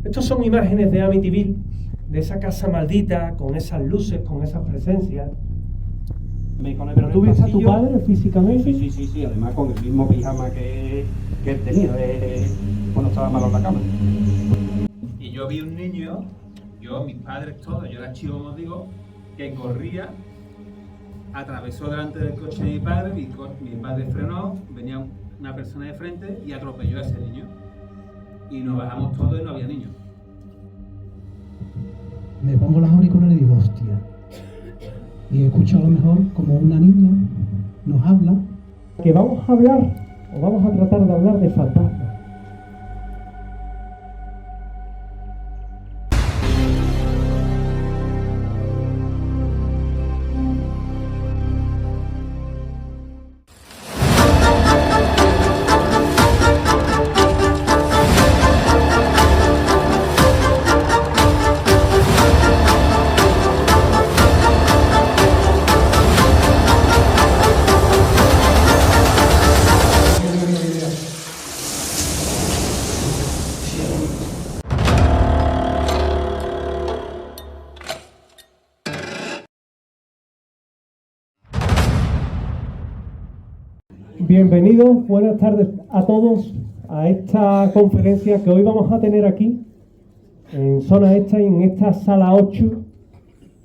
Estos son imágenes de Amityville, de esa casa maldita, con esas luces, con esas presencias. ¿Pero tú viste a tu padre físicamente? Sí, además con el mismo pijama que él tenía cuando estaba malo en la cama. Y yo vi un niño, mis padres todos, yo era chico como os digo, que corría, atravesó delante del coche de mi padre, mi padre frenó, venía una persona de frente y atropelló a ese niño. Y nos bajamos todos y no había niños. Me pongo las auriculares y digo, hostia. Y escucho a lo mejor como una niña nos habla. Que vamos a hablar, o vamos a tratar de hablar de fantasmas. Bienvenidos, buenas tardes a todos a esta conferencia que hoy vamos a tener aquí en Zona Extra y en esta sala 8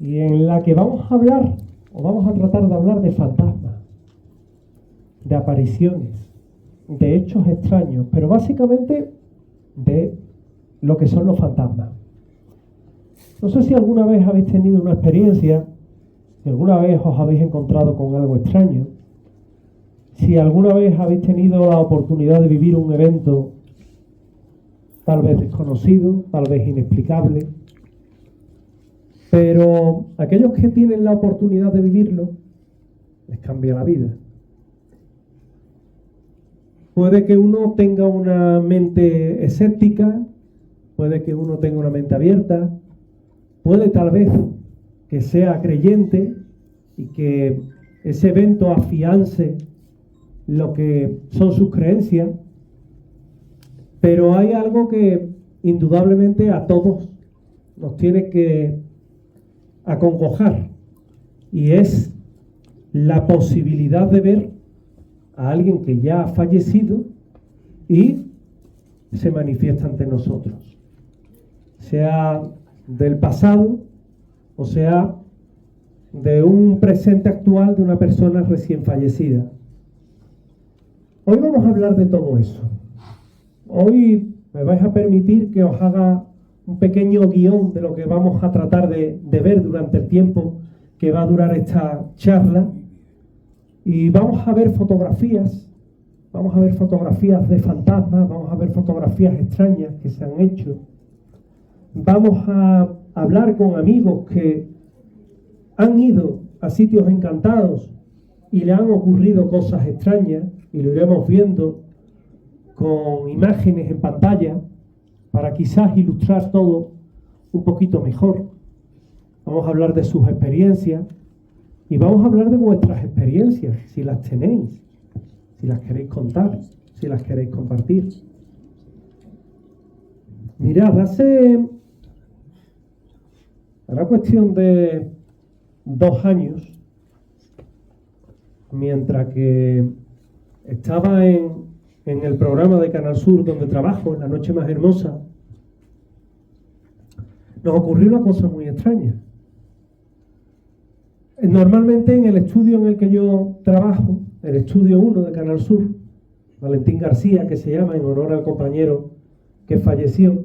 y en la que vamos a hablar o vamos a tratar de hablar de fantasmas, de apariciones, de hechos extraños, pero básicamente de lo que son los fantasmas. No sé si alguna vez habéis tenido una experiencia, si alguna vez os habéis encontrado con algo extraño, si alguna vez habéis tenido la oportunidad de vivir un evento tal vez desconocido, tal vez inexplicable, pero aquellos que tienen la oportunidad de vivirlo, les cambia la vida. Puede que uno tenga una mente escéptica, puede que uno tenga una mente abierta, puede tal vez que sea creyente y que ese evento afiance lo que son sus creencias, pero hay algo que indudablemente a todos nos tiene que acongojar y es la posibilidad de ver a alguien que ya ha fallecido y se manifiesta ante nosotros, sea del pasado o sea de un presente actual de una persona recién fallecida. Hoy vamos a hablar de todo eso. Hoy me vais a permitir que os haga un pequeño guión de lo que vamos a tratar de ver durante el tiempo que va a durar esta charla. Y vamos a ver fotografías de fantasmas, vamos a ver fotografías extrañas que se han hecho. Vamos a hablar con amigos que han ido a sitios encantados y le han ocurrido cosas extrañas, y lo iremos viendo con imágenes en pantalla para quizás ilustrar todo un poquito mejor. Vamos a hablar de sus experiencias y vamos a hablar de vuestras experiencias, si las tenéis, si las queréis contar, si las queréis compartir. Mirad, hará cuestión de 2 años, mientras que estaba en el programa de Canal Sur donde trabajo, en La Noche Más Hermosa, nos ocurrió una cosa muy extraña. Normalmente en el estudio en el que yo trabajo, el estudio 1 de Canal Sur, Valentín García, que se llama en honor al compañero que falleció,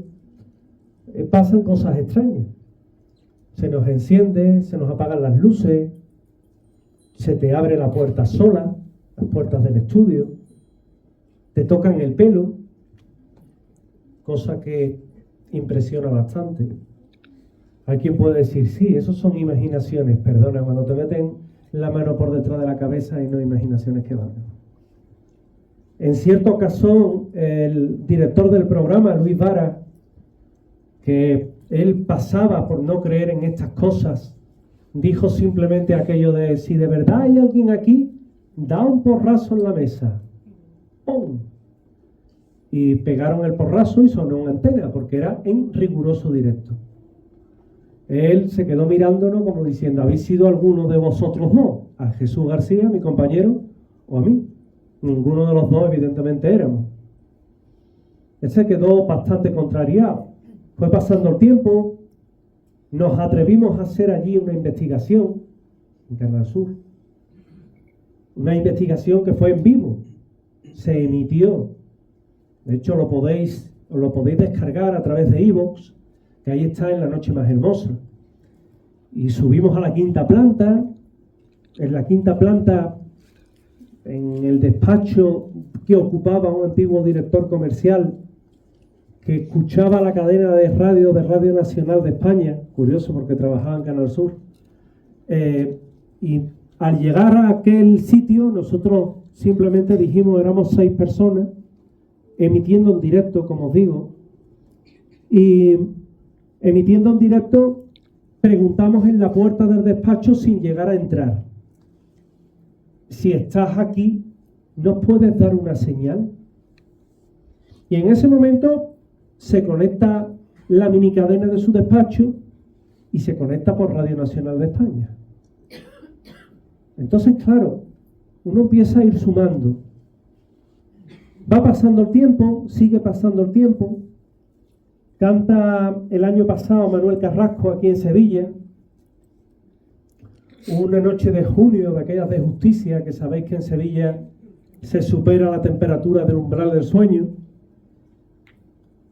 pasan cosas extrañas. Se nos enciende, se nos apagan las luces, se te abre la puerta sola, las puertas del estudio, te tocan el pelo, cosa que impresiona bastante. Hay quien puede decir, sí, eso son imaginaciones, perdona, cuando te meten la mano por detrás de la cabeza y no imaginaciones que van. En cierta ocasión, el director del programa, Luis Vara, que él pasaba por no creer en estas cosas, dijo simplemente aquello de, si de verdad hay alguien aquí, da un porrazo en la mesa. ¡Pum! y pegaron el porrazo y sonó en antena, porque era en riguroso directo. Él se quedó mirándonos como diciendo, ¿habéis sido alguno de vosotros no? A Jesús García, mi compañero, o a mí. Ninguno de los dos evidentemente éramos. Él se quedó bastante contrariado. Fue pasando el tiempo, nos atrevimos a hacer allí una investigación en Canal Sur. Una investigación que fue en vivo, se emitió. De hecho, os lo podéis descargar a través de iVoox, que ahí está en La Noche Más Hermosa. Y subimos a la quinta planta. En la quinta planta, en el despacho que ocupaba un antiguo director comercial que escuchaba la cadena de Radio Nacional de España, curioso porque trabajaba en Canal Sur, y al llegar a aquel sitio nosotros simplemente dijimos, éramos 6 personas, emitiendo en directo, como os digo, y emitiendo en directo preguntamos en la puerta del despacho sin llegar a entrar. Si estás aquí, ¿nos puedes dar una señal? Y en ese momento se conecta la minicadena de su despacho y se conecta por Radio Nacional de España. Entonces, claro, uno empieza a ir sumando. Va pasando el tiempo, sigue pasando el tiempo. Canta el año pasado Manuel Carrasco aquí en Sevilla, una noche de junio, de aquellas de justicia, que sabéis que en Sevilla se supera la temperatura del umbral del sueño.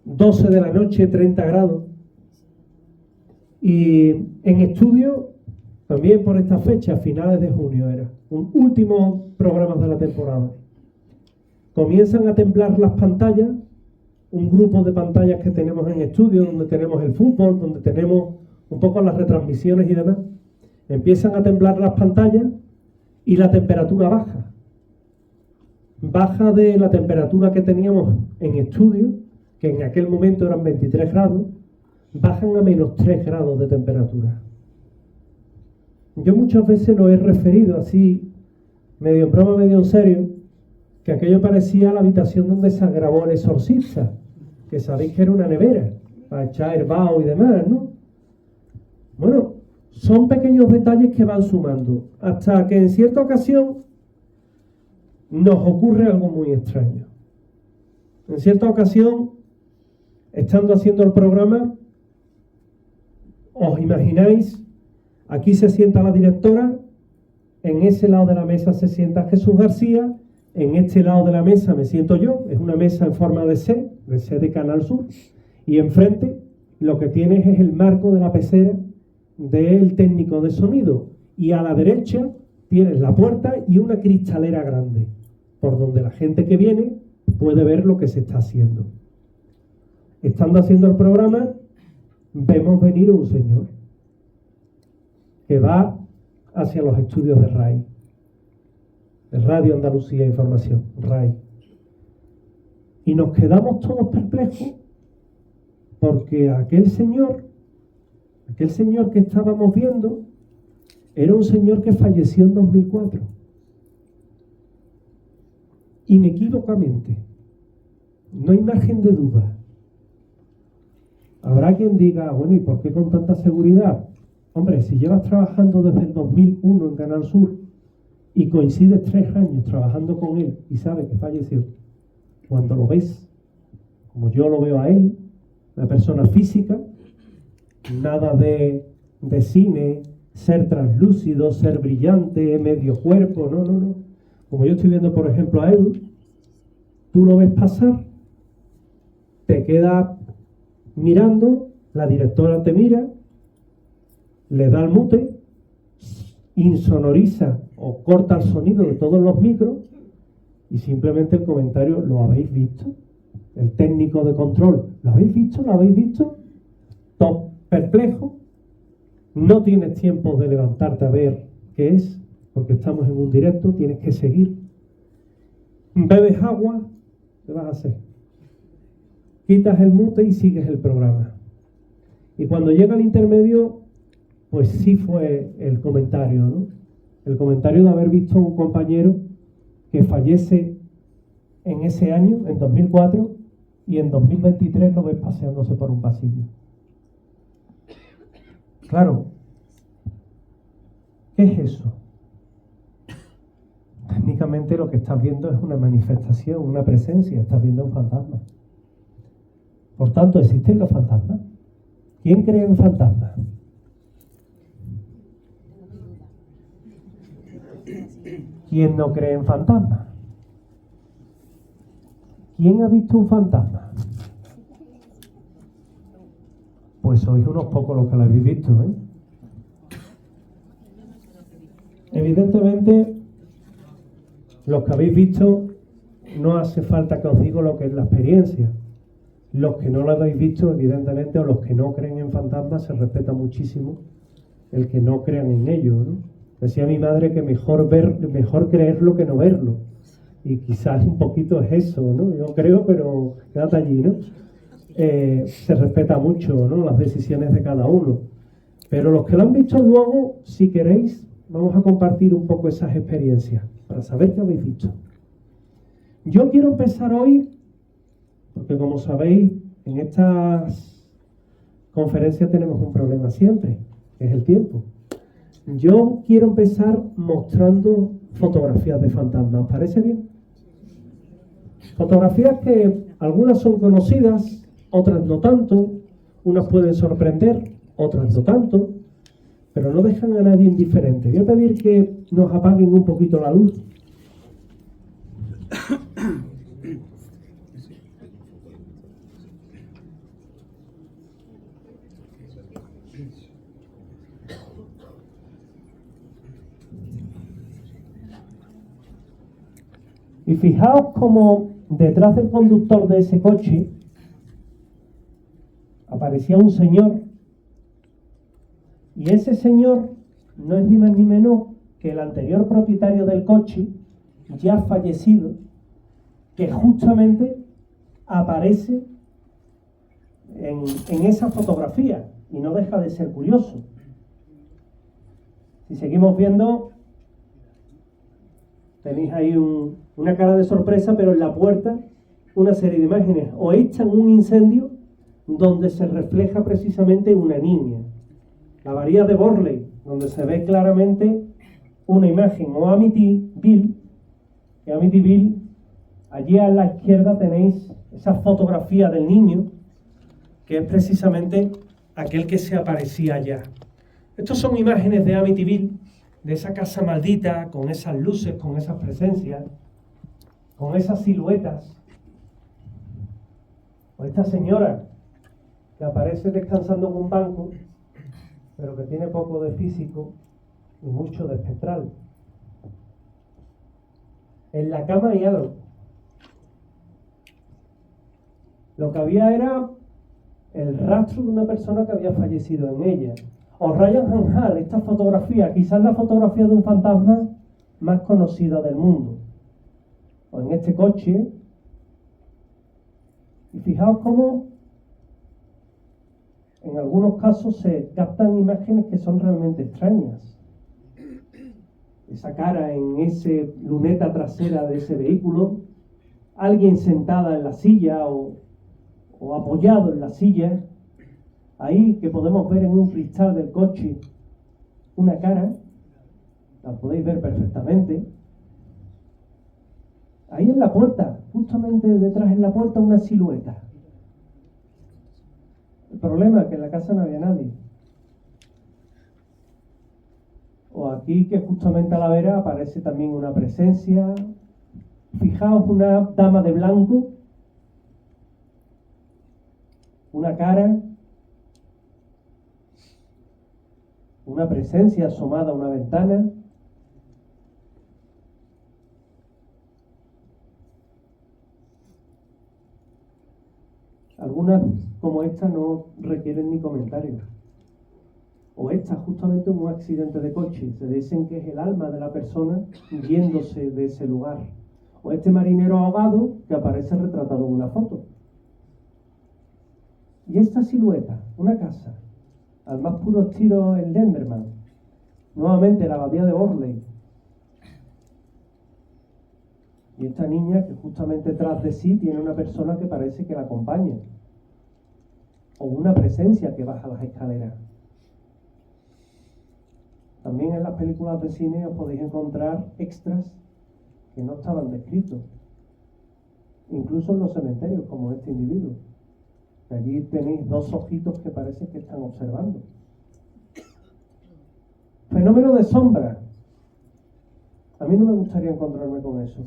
12 de la noche, 30 grados. Y en estudio, también por esta fecha, finales de junio era, un último programa de la temporada. Comienzan a temblar las pantallas, un grupo de pantallas que tenemos en estudio, donde tenemos el fútbol, donde tenemos un poco las retransmisiones y demás. Empiezan a temblar las pantallas y la temperatura baja. Baja de la temperatura que teníamos en estudio, que en aquel momento eran 23 grados, bajan a menos 3 grados de temperatura. Yo muchas veces lo he referido así, medio en broma, medio en serio, que aquello parecía la habitación donde se grabó El Exorcista, que sabéis que era una nevera, para echar herbao y demás, ¿no? Bueno, son pequeños detalles que van sumando, hasta que en cierta ocasión nos ocurre algo muy extraño. En cierta ocasión, estando haciendo el programa, os imagináis, aquí se sienta la directora, en ese lado de la mesa se sienta Jesús García, en este lado de la mesa me siento yo, es una mesa en forma de C de Canal Sur, y enfrente lo que tienes es el marco de la pecera del técnico de sonido, y a la derecha tienes la puerta y una cristalera grande, por donde la gente que viene puede ver lo que se está haciendo. Estando haciendo el programa, vemos venir un señor que va hacia los estudios de RAI, de Radio Andalucía Información, RAI. Y nos quedamos todos perplejos porque aquel señor que estábamos viendo era un señor que falleció en 2004. Inequívocamente. No hay margen de duda. Habrá quien diga, bueno, ¿y por qué con tanta seguridad? Hombre, si llevas trabajando desde el 2001 en Canal Sur y coincides 3 años trabajando con él y sabes que falleció, cuando lo ves, como yo lo veo a él, una persona física, nada de cine, ser translúcido, ser brillante, medio cuerpo, no. Como yo estoy viendo, por ejemplo, a él, tú lo ves pasar, te queda mirando, la directora te mira, le da el mute, insonoriza o corta el sonido de todos los micros y simplemente el comentario, ¿lo habéis visto? El técnico de control, ¿lo habéis visto? ¿Lo habéis visto? Todo perplejo, no tienes tiempo de levantarte a ver qué es, porque estamos en un directo, tienes que seguir. Bebes agua, ¿qué vas a hacer? Quitas el mute y sigues el programa. Y cuando llega el intermedio, pues sí fue el comentario, ¿no? El comentario de haber visto a un compañero que fallece en ese año, en 2004, y en 2023 lo ves paseándose por un pasillo. Claro, ¿qué es eso? Técnicamente lo que estás viendo es una manifestación, una presencia, estás viendo un fantasma. Por tanto, ¿existen los fantasmas? ¿Quién cree en fantasmas? ¿Quién no cree en fantasmas? ¿Quién ha visto un fantasma? Pues sois unos pocos los que lo habéis visto, ¿eh? Evidentemente, los que habéis visto, no hace falta que os diga lo que es la experiencia. Los que no lo habéis visto, evidentemente, o los que no creen en fantasmas, se respeta muchísimo el que no crean en ello, ¿no? Decía mi madre que mejor creerlo que no verlo. Y quizás un poquito es eso, ¿no? Yo creo, pero quédate allí, ¿no? Se respeta mucho, ¿no?, las decisiones de cada uno. Pero los que lo han visto luego, si queréis, vamos a compartir un poco esas experiencias para saber qué habéis visto. Yo quiero empezar hoy, porque como sabéis, en estas conferencias tenemos un problema siempre, que es el tiempo. Yo quiero empezar mostrando fotografías de fantasmas. ¿Os parece bien? Fotografías que algunas son conocidas, otras no tanto, unas pueden sorprender, otras no tanto, pero no dejan a nadie indiferente. Voy a pedir que nos apaguen un poquito la luz. Y fijaos cómo detrás del conductor de ese coche aparecía un señor, y ese señor no es ni más ni menos que el anterior propietario del coche, ya fallecido, que justamente aparece en esa fotografía, y no deja de ser curioso. Si seguimos viendo, tenéis ahí una cara de sorpresa, pero en la puerta una serie de imágenes. O echan un incendio donde se refleja precisamente una niña. La abadía de Borley, donde se ve claramente una imagen. O Amityville, que Amityville, allí a la izquierda tenéis esa fotografía del niño, que es precisamente aquel que se aparecía allá. Estos son imágenes de Amityville, de esa casa maldita, con esas luces, con esas presencias, con esas siluetas. O esta señora que aparece descansando en un banco, pero que tiene poco de físico y mucho de espectral. En la cama hay algo. Lo que había era el rastro de una persona que había fallecido en ella. O Ryan Hall, esta fotografía, quizás la fotografía de un fantasma más conocida del mundo. O en este coche. Y fijaos cómo en algunos casos se captan imágenes que son realmente extrañas. Esa cara en esa luneta trasera de ese vehículo, alguien sentada en la silla o apoyado en la silla. Ahí que podemos ver en un cristal del coche una cara, la podéis ver perfectamente. Ahí en la puerta, justamente detrás en la puerta, una silueta. El problema es que en la casa no había nadie. O aquí que justamente a la vera aparece también una presencia. Fijaos, una dama de blanco, una cara, una presencia asomada a una ventana. Algunas como esta no requieren ni comentarios. O esta justamente un accidente de coche. Se dicen que es el alma de la persona yéndose de ese lugar. O este marinero ahogado que aparece retratado en una foto. Y esta silueta, una casa, al más puro estilo en Lenderman, nuevamente la abadía de Borley. Y esta niña que justamente tras de sí tiene una persona que parece que la acompaña. O una presencia que baja las escaleras. También en las películas de cine os podéis encontrar extras que no estaban descritos. Incluso en los cementerios, como este individuo. Allí tenéis dos ojitos que parece que están observando. Fenómeno de sombra. A mí no me gustaría encontrarme con eso.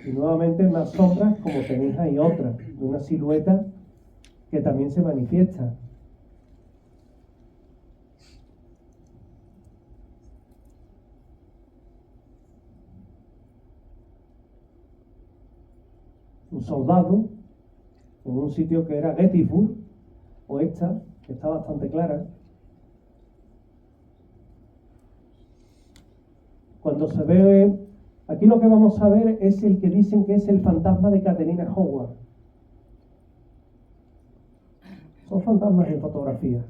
Y nuevamente más sombras, como tenéis ahí otra, de una silueta que también se manifiesta. Un soldado en un sitio que era Gettysburg, o esta, que está bastante clara. Cuando se ve, aquí lo que vamos a ver es el que dicen que es el fantasma de Catherine Howard. Son fantasmas en fotografía.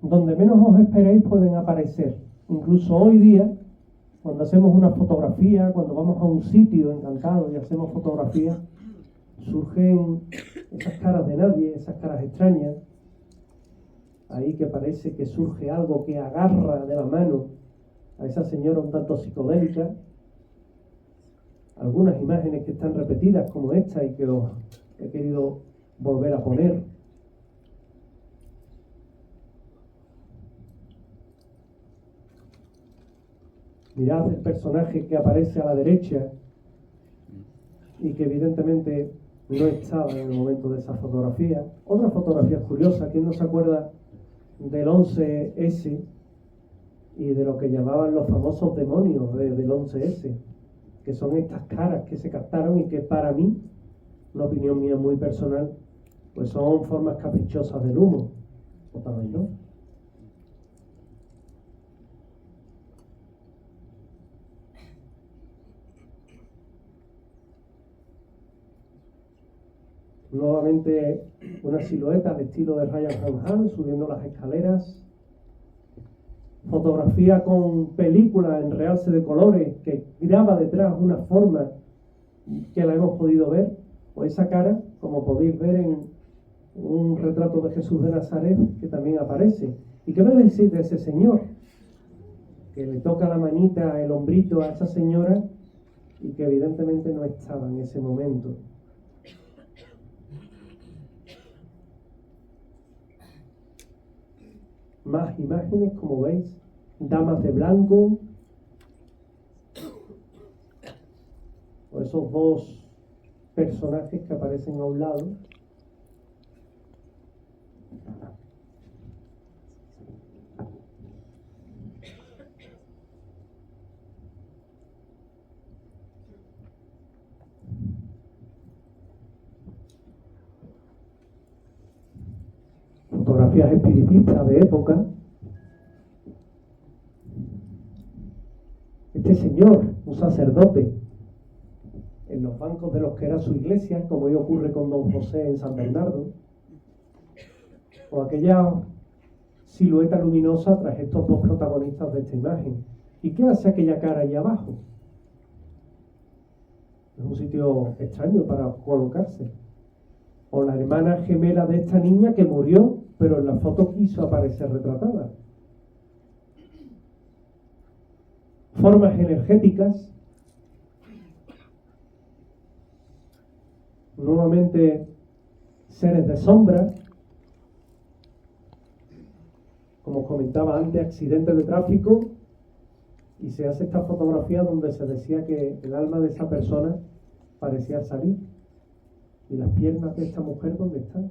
Donde menos os esperéis pueden aparecer. Incluso hoy día, cuando hacemos una fotografía, cuando vamos a un sitio encantado y hacemos fotografía, surgen esas caras de nadie, esas caras extrañas. Ahí que parece que surge algo que agarra de la mano a esa señora un tanto psicodélica. Algunas imágenes que están repetidas como esta y que os he querido volver a poner. Mirad el personaje que aparece a la derecha y que evidentemente no estaba en el momento de esa fotografía. Otra fotografía curiosa, ¿quién no se acuerda del 11S y de lo que llamaban los famosos demonios del 11S? Que son estas caras que se captaron y que para mí, una opinión mía muy personal, pues son formas caprichosas del humo. O también no. Nuevamente una silueta al estilo de Ryan Hanhan subiendo las escaleras. Fotografía con película en realce de colores que graba detrás una forma que la hemos podido ver. O esa cara, como podéis ver en un retrato de Jesús de Nazaret que también aparece. ¿Y qué me decís de ese señor? Que le toca la manita, el hombrito a esa señora y que evidentemente no estaba en ese momento. Más imágenes, como veis, damas de blanco, o esos dos personajes que aparecen a un lado. Fotografías espiritistas de época. Este señor, un sacerdote, en los bancos de los que era su iglesia, como hoy ocurre con Don José en San Bernardo, o aquella silueta luminosa tras estos dos protagonistas de esta imagen. ¿Y qué hace aquella cara ahí abajo? Es un sitio extraño para colocarse. O la hermana gemela de esta niña que murió, pero en la foto quiso aparecer retratada. Formas energéticas. Nuevamente seres de sombra. Como os comentaba antes, accidentes de tráfico. Y se hace esta fotografía donde se decía que el alma de esa persona parecía salir. ¿Y las piernas de esta mujer dónde están?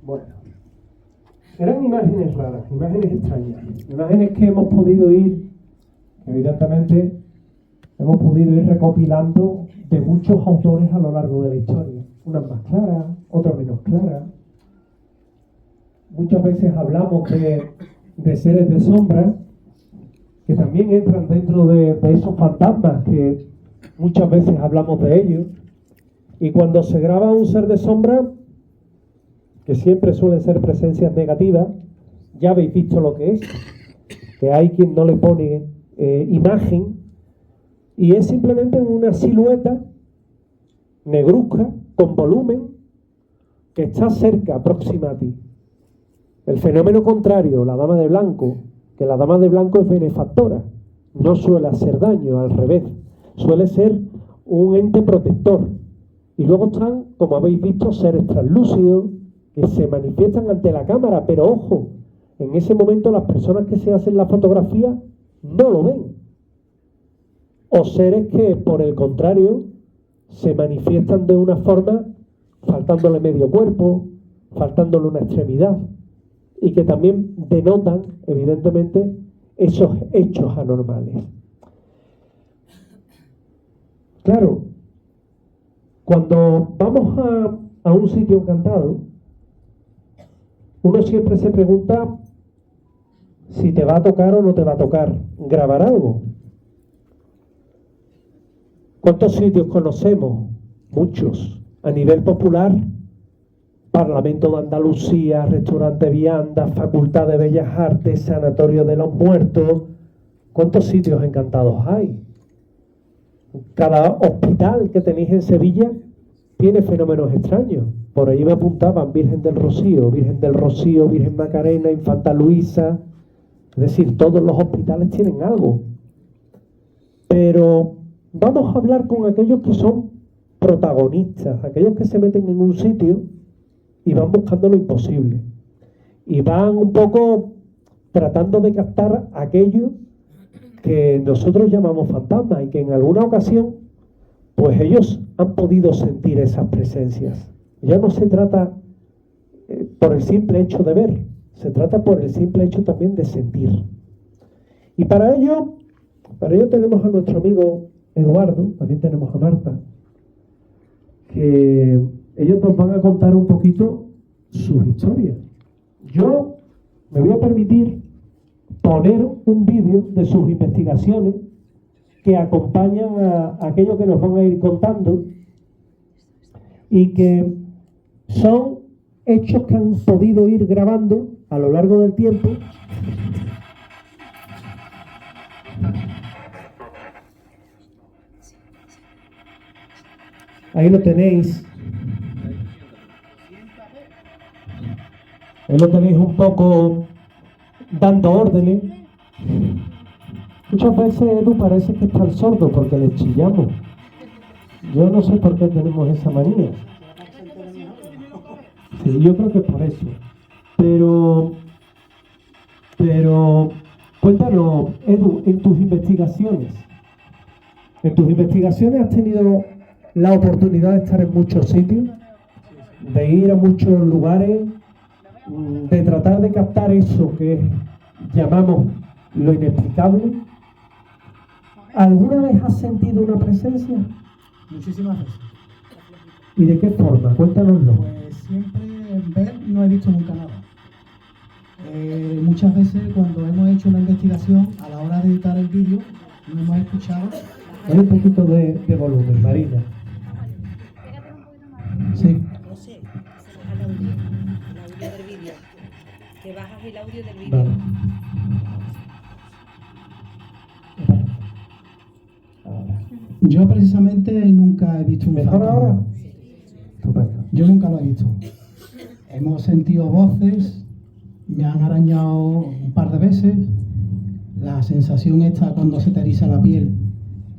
Bueno, eran imágenes raras, imágenes extrañas, imágenes que hemos podido ir, evidentemente, hemos podido ir recopilando de muchos autores a lo largo de la historia. Unas más claras, otras menos claras. Muchas veces hablamos de seres de sombra que también entran dentro de esos fantasmas que muchas veces hablamos de ellos. Y cuando se graba un ser de sombra, que siempre suelen ser presencias negativas, ya habéis visto lo que es, que hay quien no le pone imagen, y es simplemente una silueta negruzca, con volumen, que está cerca, próxima a ti. El fenómeno contrario, la dama de blanco, que la dama de blanco es benefactora, no suele hacer daño, al revés, suele ser un ente protector. Y luego están, como habéis visto, seres translúcidos que se manifiestan ante la cámara, pero ojo, en ese momento las personas que se hacen la fotografía no lo ven. O seres que, por el contrario, se manifiestan de una forma faltándole medio cuerpo, faltándole una extremidad, y que también denotan, evidentemente, esos hechos anormales. Claro, cuando vamos a un sitio encantado, uno siempre se pregunta si te va a tocar o no te va a tocar grabar algo. ¿Cuántos sitios conocemos? Muchos. A nivel popular, Parlamento de Andalucía, Restaurante Vianda, Facultad de Bellas Artes, Sanatorio de los Muertos. ¿Cuántos sitios encantados hay? Cada hospital que tenéis en Sevilla tiene fenómenos extraños. Por ahí me apuntaban Virgen del Rocío, Virgen Macarena, Infanta Luisa. Es decir, todos los hospitales tienen algo. Pero vamos a hablar con aquellos que son protagonistas, aquellos que se meten en un sitio y van buscando lo imposible. Y van un poco tratando de captar aquello que nosotros llamamos fantasmas y que en alguna ocasión, pues ellos han podido sentir esas presencias. Ya no se trata por el simple hecho de ver, se trata por el simple hecho también de sentir. Y para ello tenemos a nuestro amigo Eduardo, también tenemos a Marta, que ellos nos van a contar un poquito sus historias. Yo me voy a permitir poner un vídeo de sus investigaciones que acompañan a aquello que nos van a ir contando y que son hechos que han podido ir grabando a lo largo del tiempo. Ahí lo tenéis. Ahí lo tenéis un poco dando órdenes. Muchas veces Edu parece que está sordo porque le chillamos. Yo no sé por qué tenemos esa manía. Sí, yo creo que es por eso. Pero cuéntanos, Edu, en tus investigaciones has tenido la oportunidad de estar en muchos sitios, de ir a muchos lugares, de tratar de captar eso que llamamos lo inexplicable. ¿Alguna vez has sentido una presencia? Muchísimas veces. ¿Y de qué forma? Cuéntanoslo. Pues siempre ver no he visto nunca nada. Muchas veces cuando hemos hecho una investigación, a la hora de editar el vídeo, no hemos escuchado. Hay un poquito de volumen, Marina. Sí. No sé, se baja el audio del vídeo. Que bajas el audio del vídeo. Vale. Yo precisamente nunca he visto un ¿Mejor fantasma. ahora? Estupendo. Yo nunca lo he visto. Hemos sentido voces, me han arañado un par de veces. La sensación esta cuando se te eriza la piel,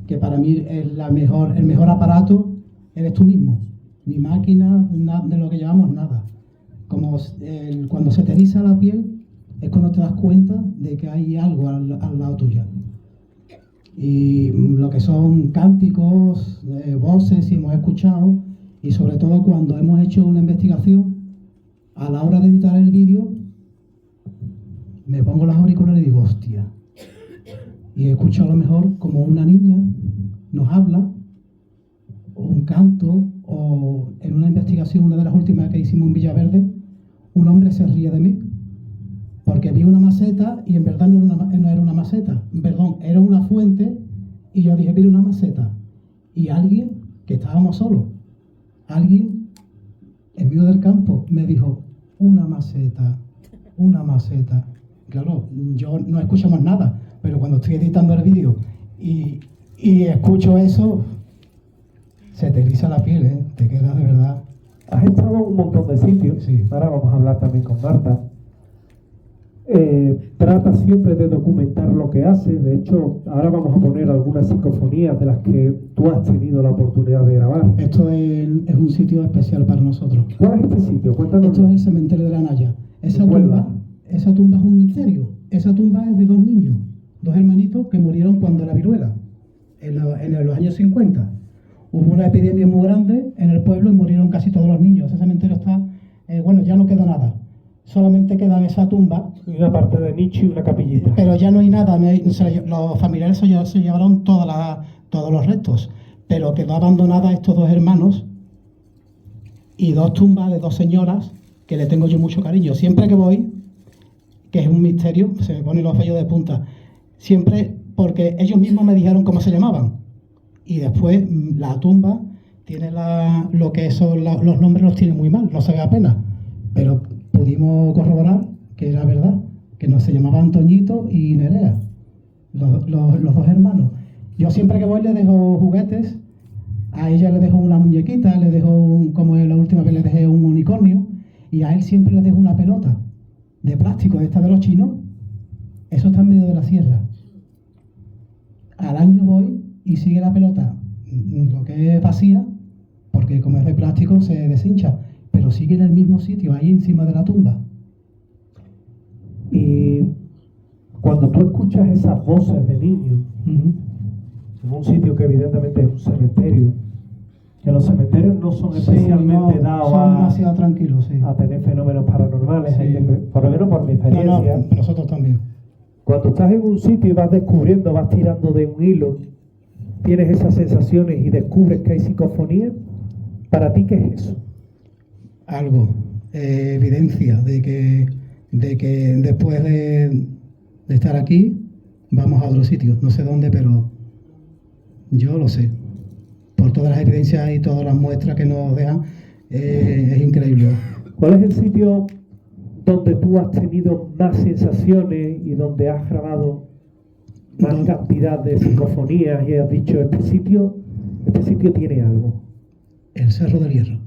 que para mí es el mejor aparato, eres tú mismo. Ni máquina, nada de lo que llamamos, nada. Cuando se te eriza la piel es cuando te das cuenta de que hay algo al lado tuyo. Y lo que son cánticos, voces, si hemos escuchado, y sobre todo cuando hemos hecho una investigación, a la hora de editar el vídeo, me pongo los auriculares y digo, hostia. Y escucho a lo mejor como una niña nos habla, o un canto, o en una investigación, una de las últimas que hicimos en Villaverde, un hombre se ríe de mí. Porque vi una maceta y en verdad no era una maceta, perdón, era una fuente y yo dije, mira una maceta. Y alguien, que estábamos solos, alguien en medio del campo me dijo, una maceta. Claro, yo no escucho más nada, pero cuando estoy editando el vídeo y escucho eso, se te eriza la piel, ¿eh? Te quedas de verdad. Has estado en un montón de sitios, Sí. Ahora vamos a hablar también con Marta. Trata siempre de documentar lo que hace. De hecho, ahora vamos a poner algunas psicofonías de las que tú has tenido la oportunidad de grabar. Esto es un sitio especial para nosotros. ¿Cuál es este sitio? Cuéntanos. Esto es el cementerio de la Naya. Esa ¿En Huelva? tumba es un misterio. Esa tumba es de dos niños, dos hermanitos que murieron cuando la viruela, en los años 50. Hubo una epidemia muy grande en el pueblo y murieron casi todos los niños. Ese cementerio está, bueno, ya no queda nada. Solamente queda esa tumba. Y una parte de nicho y una capillita. Pero ya no hay nada. Los familiares se llevaron todos los restos. Pero quedó abandonada estos dos hermanos y dos tumbas de dos señoras que le tengo yo mucho cariño. Siempre que voy, que es un misterio, se me ponen los vellos de punta. Siempre, porque ellos mismos me dijeron cómo se llamaban. Y después la tumba tiene lo que son los nombres, los tiene muy mal, no se ve apenas. Pero pudimos corroborar que era verdad, que no se llamaban Toñito y Nerea, los dos hermanos. Yo siempre que voy le dejo juguetes, a ella le dejo una muñequita, le dejo, como la última vez le dejé un unicornio, y a él siempre le dejo una pelota de plástico, esta de los chinos. Eso está en medio de la sierra. Al año voy y sigue la pelota, lo que es vacía, porque como es de plástico se deshincha, pero sigue en el mismo sitio, ahí encima de la tumba. Y cuando tú escuchas esas voces de niños, en un sitio que evidentemente es un cementerio, que los cementerios no son especialmente Sí, no, dados son demasiado tranquilos, sí. a tener fenómenos paranormales, Sí. por lo menos por mi experiencia. No, nosotros también. Cuando estás en un sitio y vas descubriendo, vas tirando de un hilo, tienes esas sensaciones y descubres que hay psicofonía, ¿para ti qué es eso? Algo, evidencia de que después de estar aquí vamos a otro sitio, no sé dónde, pero yo lo sé, por todas las evidencias y todas las muestras que nos dejan, es increíble. ¿Cuál es el sitio donde tú has tenido más sensaciones y donde has grabado más cantidad de psicofonías y has dicho, este sitio tiene algo? El Cerro del Hierro.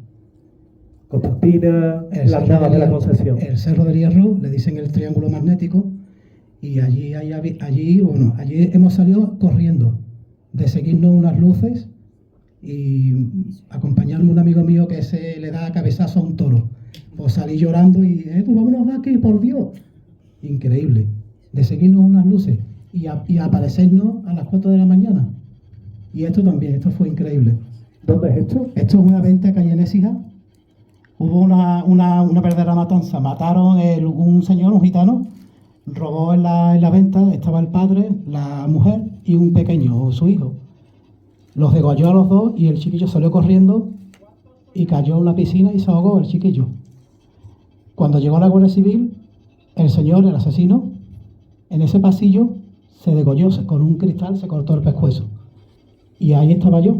Constantina, El las Cerro Navas de la Hierro. Concepción. El Cerro del Hierro, le dicen el triángulo magnético, y allí hemos salido corriendo, de seguirnos unas luces y acompañarme un amigo mío que se le da cabezazo a un toro. Pues salí llorando y, pues vámonos de aquí, por Dios. Increíble, de seguirnos unas luces y aparecernos a las 4 de la mañana. Y esto también, esto fue increíble. ¿Dónde es esto? Esto es una venta calle en Écija. Hubo una verdadera matanza. Mataron un señor, un gitano, robó en la venta, estaba el padre, la mujer y un pequeño, su hijo. Los degolló a los dos y el chiquillo salió corriendo y cayó en una piscina y se ahogó el chiquillo. Cuando llegó la Guardia Civil, el señor, el asesino, en ese pasillo se degolló, con un cristal se cortó el pescuezo. Y ahí estaba yo.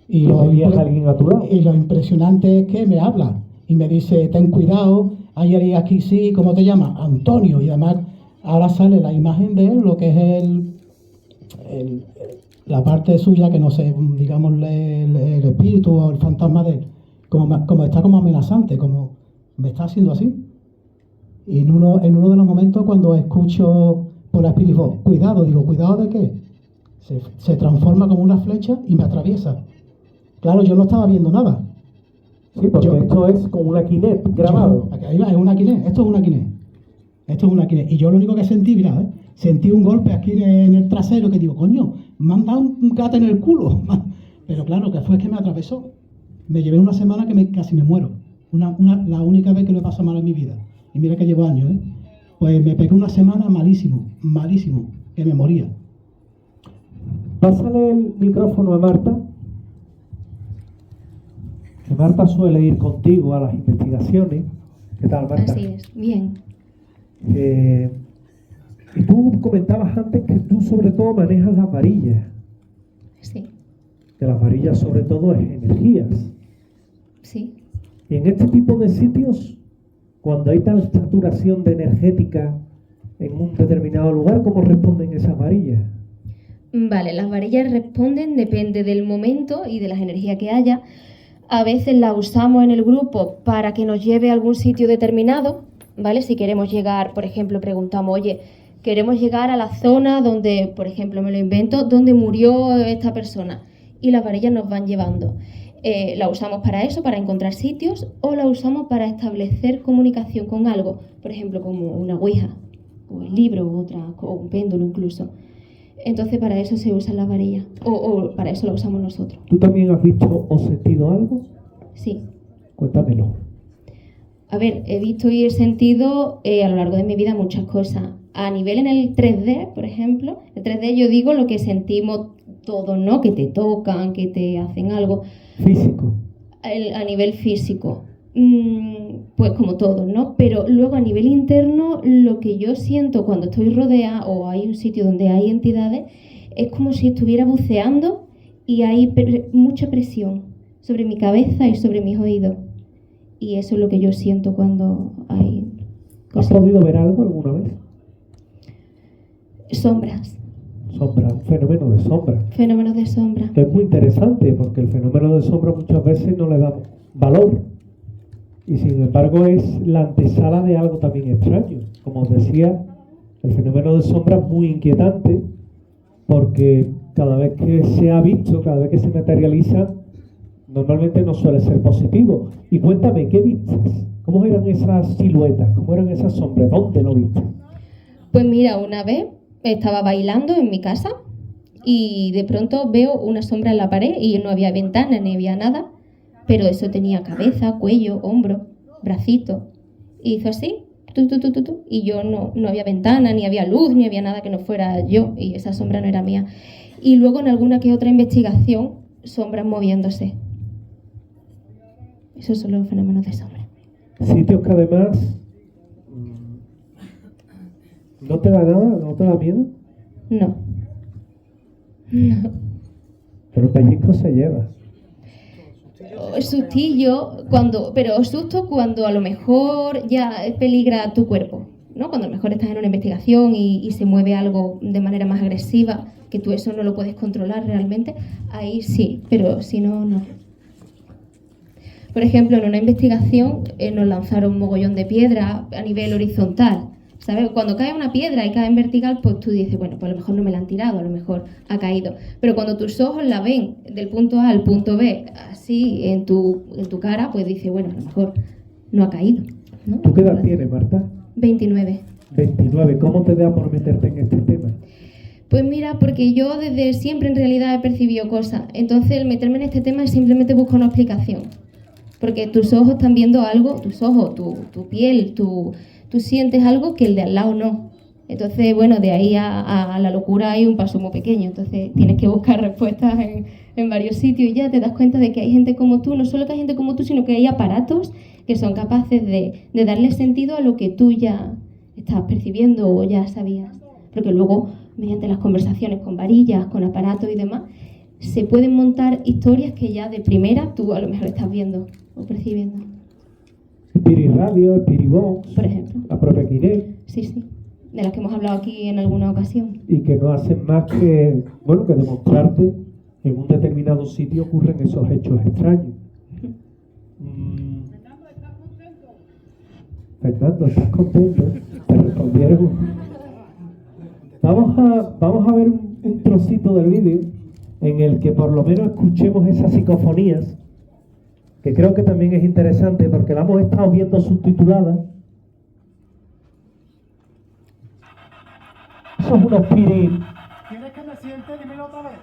Y ¿Tenías a alguien a tu lado? y lo impresionante es que me habla y me dice, ten cuidado, hay alguien aquí, sí, ¿cómo te llamas? Antonio. Y además ahora sale la imagen de él, lo que es la parte suya, que no sé, digamos, el espíritu o el fantasma de él, como está como amenazante, como me está haciendo así. Y en uno de los momentos cuando escucho por la espíritu, cuidado, digo, ¿cuidado de qué? Se transforma como una flecha y me atraviesa. Claro, yo no estaba viendo nada. Sí, porque esto es con una Kinect grabado. Ahí va, es una Kinect, esto es una Kinect. Esto es una Kinect. Y yo lo único que sentí, mira, sentí un golpe aquí en el trasero que digo, coño, me han dado un gato en el culo. Pero claro, que fue que me atravesó. Me llevé una semana que casi me muero. La única vez que lo he pasado mal en mi vida. Y mira que llevo años, Pues me pegué una semana malísimo, malísimo, que me moría. Pásale el micrófono a Marta. Que Marta suele ir contigo a las investigaciones. ¿Qué tal, Marta? Así es, bien. Y tú comentabas antes que tú sobre todo manejas las varillas. Sí, Que las varillas sobre todo es energías. sí. Y en este tipo de sitios, cuando hay tal saturación de energética en un determinado lugar, ¿cómo responden esas varillas? Vale, las varillas responden, depende del momento y de las energías que haya. A veces las usamos en el grupo para que nos lleve a algún sitio determinado, ¿vale? Si queremos llegar, por ejemplo, preguntamos, oye, queremos llegar a la zona donde, por ejemplo, me lo invento, donde murió esta persona. Y las varillas nos van llevando. La usamos para eso, para encontrar sitios, o la usamos para establecer comunicación con algo, por ejemplo, como una ouija, o el libro, o un péndulo incluso. Entonces para eso se usan las varillas, o para eso la usamos nosotros. ¿Tú también has visto o sentido algo? Sí. Cuéntamelo. A ver, he visto y he sentido a lo largo de mi vida muchas cosas. A nivel en el 3D, por ejemplo, el 3D yo digo lo que sentimos todos, ¿no? Que te tocan, que te hacen algo. Físico. A nivel físico, pues como todos, ¿no? Pero luego a nivel interno, lo que yo siento cuando estoy rodeada o hay un sitio donde hay entidades, es como si estuviera buceando y hay mucha presión sobre mi cabeza y sobre mis oídos. Y eso es lo que yo siento cuando hay ¿Has cosas. podido ver algo alguna vez? Sombras, Sombra, un fenómeno de sombra. fenómenos de sombra. Es muy interesante porque el fenómeno de sombra muchas veces no le da valor y sin embargo es la antesala de algo también extraño. Como os decía, el fenómeno de sombra es muy inquietante porque cada vez que se ha visto, cada vez que se materializa, normalmente no suele ser positivo. Y cuéntame, ¿qué viste? ¿Cómo eran esas siluetas? ¿Cómo eran esas sombras? ¿Dónde lo viste? Pues mira, una vez estaba bailando en mi casa y de pronto veo una sombra en la pared y no había ventana ni había nada, pero eso tenía cabeza, cuello, hombro, bracito. Y hizo así, y yo no había ventana, ni había luz, ni había nada que no fuera yo, y esa sombra no era mía. Y luego en alguna que otra investigación, sombras moviéndose. Esos son los fenómenos de sombra. Sitios que además no te da nada, no te da miedo, No. No. pero pellizco se lleva. Sustillo, pero susto cuando a lo mejor ya peligra tu cuerpo, ¿no? Cuando a lo mejor estás en una investigación y se mueve algo de manera más agresiva, que tú eso no lo puedes controlar realmente, ahí sí, pero si no, no. Por ejemplo, en una investigación nos lanzaron un mogollón de piedras a nivel horizontal, ¿sabes? Cuando cae una piedra y cae en vertical, pues tú dices, bueno, pues a lo mejor no me la han tirado, a lo mejor ha caído. Pero cuando tus ojos la ven del punto A al punto B, así en tu cara, pues dices, bueno, a lo mejor no ha caído, ¿no? ¿Tú qué edad tienes, Marta? 29. 29. ¿Cómo te da por meterte en este tema? Pues mira, porque yo desde siempre en realidad he percibido cosas. Entonces el meterme en este tema es simplemente buscar una explicación. Porque tus ojos están viendo algo, tus ojos, tu piel, tú sientes algo que el de al lado no. Entonces, bueno, de ahí a la locura hay un paso muy pequeño. Entonces tienes que buscar respuestas en varios sitios y ya te das cuenta de que hay gente como tú. No solo que hay gente como tú, sino que hay aparatos que son capaces de darle sentido a lo que tú ya estabas percibiendo o ya sabías. Porque luego, mediante las conversaciones con varillas, con aparatos y demás, se pueden montar historias que ya de primera tú a lo mejor estás viendo o percibiendo. Spirit Radio, Spirit Box, Por ejemplo. la propia Kinect, Sí, de las que hemos hablado aquí en alguna ocasión. y que no hacen más que, bueno, que demostrarte que en un determinado sitio ocurren esos hechos extraños. Fernando, ¿estás contento? Te respondieron. Vamos a ver un trocito del vídeo en el que por lo menos escuchemos esas psicofonías, que creo que también es interesante porque la hemos estado viendo subtitulada. Eso es un spirit. ¿Quieres que me siente? Dímelo otra vez.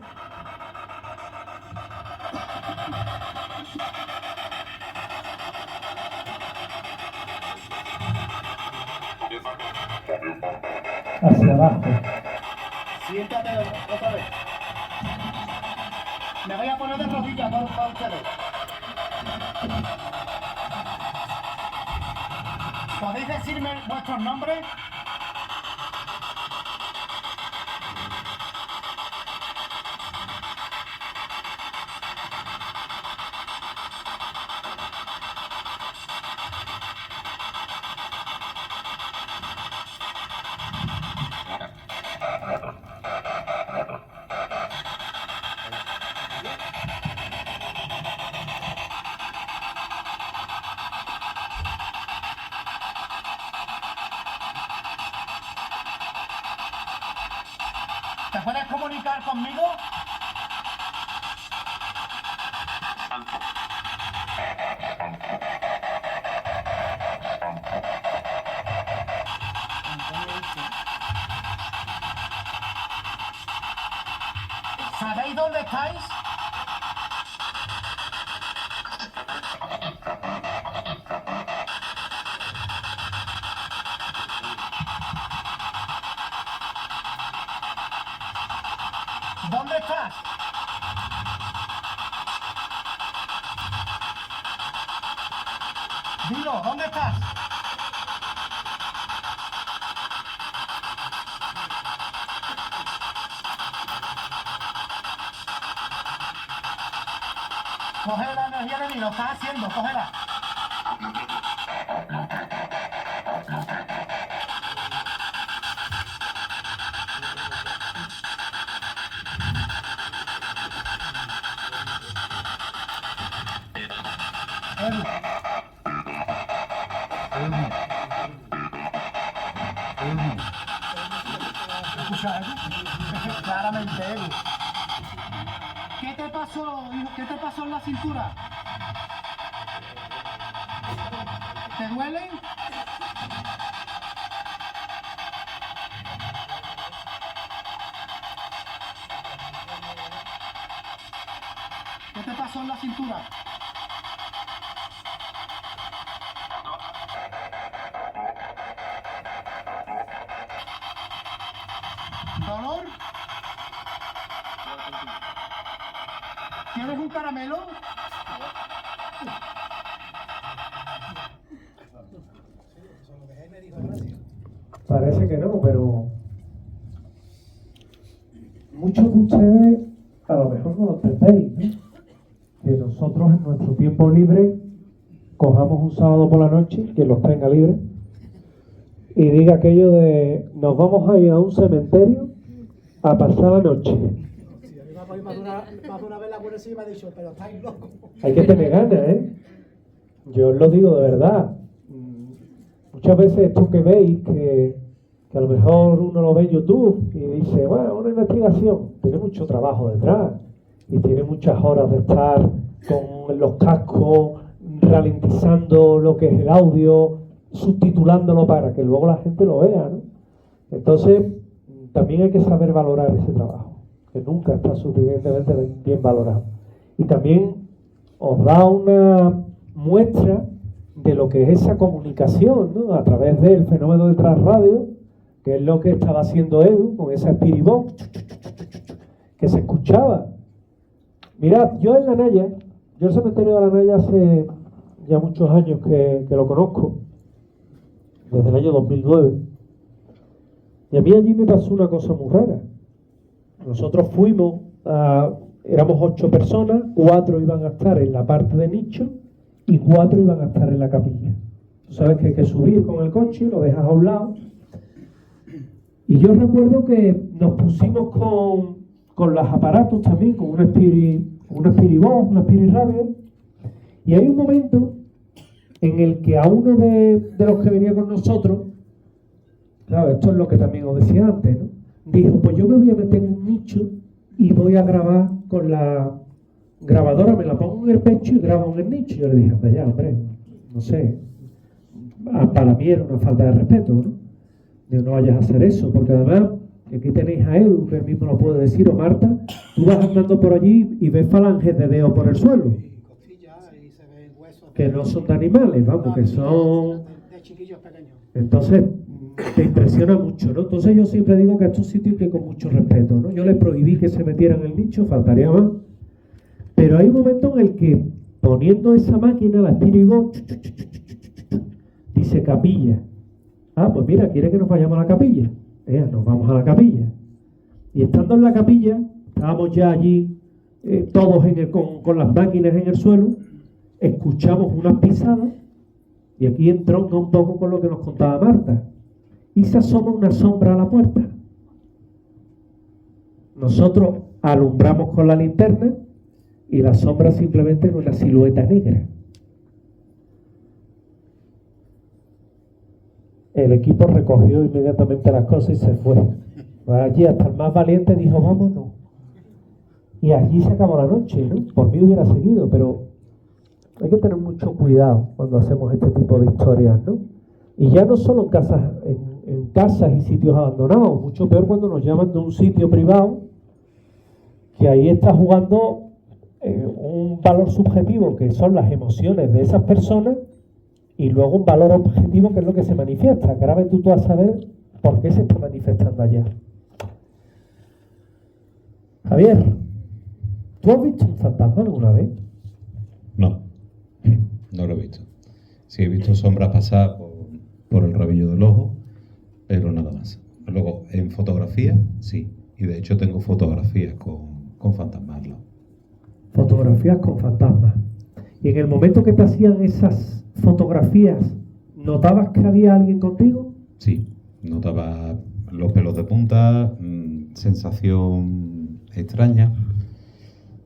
hacia abajo. Siéntate otra vez. Me voy a poner de rodillas para ustedes. ¿Podéis decirme vuestros nombres? ¿Te puedes comunicar conmigo? ¿Sabéis dónde estáis? ¿Dónde estás? Dilo, ¿dónde estás? Coge la energía de mí, lo estás haciendo, cógela. Edu. ¿Escuchas, Edu? Claramente, Edu. ¿Qué te pasó, hijo? ¿Qué te pasó en la cintura? ¿Te duele? ¿Qué te pasó en la cintura? ¿Dolor? ¿Quieres un caramelo? Parece que no, pero muchos de ustedes a lo mejor no lo entendéis, ¿no? Que nosotros en nuestro tiempo libre cojamos un sábado por la noche, que los tenga libre, y diga aquello de nos vamos a ir a un cementerio a pasar la noche. Si a mí me ha cogido más de una vez la policía y me ha dicho, pero estáis locos. Hay que tener ganas, ¿eh? Yo os lo digo de verdad. Muchas veces esto que veis, que a lo mejor uno lo ve en YouTube y dice, bueno, una investigación, tiene mucho trabajo detrás y tiene muchas horas de estar con los cascos, ralentizando lo que es el audio, subtitulándolo para que luego la gente lo vea, ¿no? Entonces, también hay que saber valorar ese trabajo, que nunca está suficientemente bien valorado. Y también os da una muestra de lo que es esa comunicación, ¿no? A través del fenómeno de Transradio, que es lo que estaba haciendo Edu con esa Spirit Box que se escuchaba. Mirad, yo en La Naya, yo el cementerio de La Naya hace ya muchos años que lo conozco, desde el año 2009, y a mí allí me pasó una cosa muy rara. Nosotros fuimos, éramos 8 personas, 4 iban a estar en la parte de nicho y 4 iban a estar en la capilla. Tú sabes que hay que subir con el coche, lo dejas a un lado. Y yo recuerdo que nos pusimos con los aparatos también, con una Spirit Box, una Spirit Radio, y hay un momento en el que a uno de los que venía con nosotros, claro, esto es lo que también os decía antes, ¿no? Dijo, pues yo me voy a meter en un nicho y voy a grabar con la grabadora, me la pongo en el pecho y grabo en el nicho. Yo le dije, anda ya, hombre, no sé, para mí era una falta de respeto, ¿no? De no vayas a hacer eso, porque además, aquí tenéis a Edu, que él mismo lo puede decir, o Marta, tú vas andando por allí y ves falanges de dedos por el suelo, que no son de animales, vamos, que son... De chiquillos pequeños. Entonces, te impresiona mucho, ¿no? Entonces yo siempre digo que a estos sitios hay que ir con mucho respeto, ¿no? Yo les prohibí que se metieran en el nicho, faltaría más. Pero hay un momento en el que, poniendo esa máquina, la Espíritu dice capilla. Ah, pues mira, quiere que nos vayamos a la capilla. Nos vamos a la capilla. Y estando en la capilla, estábamos ya allí, todos con las máquinas en el suelo, escuchamos unas pisadas, y aquí entronca un poco con lo que nos contaba Marta. Y se asoma una sombra a la puerta. Nosotros alumbramos con la linterna, y la sombra simplemente era una silueta negra. El equipo recogió inmediatamente las cosas y se fue. Allí hasta el más valiente dijo, vámonos. Y allí se acabó la noche, ¿no? Por mí hubiera seguido, pero hay que tener mucho cuidado cuando hacemos este tipo de historias, ¿no? Y ya no solo en casas y sitios abandonados, mucho peor cuando nos llaman de un sitio privado, que ahí está jugando un valor subjetivo, que son las emociones de esas personas, y luego un valor objetivo, que es lo que se manifiesta. Que ahora ves tú a saber por qué se está manifestando allá. Javier, ¿tú has visto un fantasma alguna vez? No, no lo he visto. Sí he visto sombras pasar por el rabillo del ojo, pero nada más. Luego, en fotografía, sí. Y de hecho tengo fotografías con fantasmas. Fotografías con fantasmas. Y en el momento que te hacían esas fotografías, ¿notabas que había alguien contigo? Sí, notaba los pelos de punta, sensación extraña,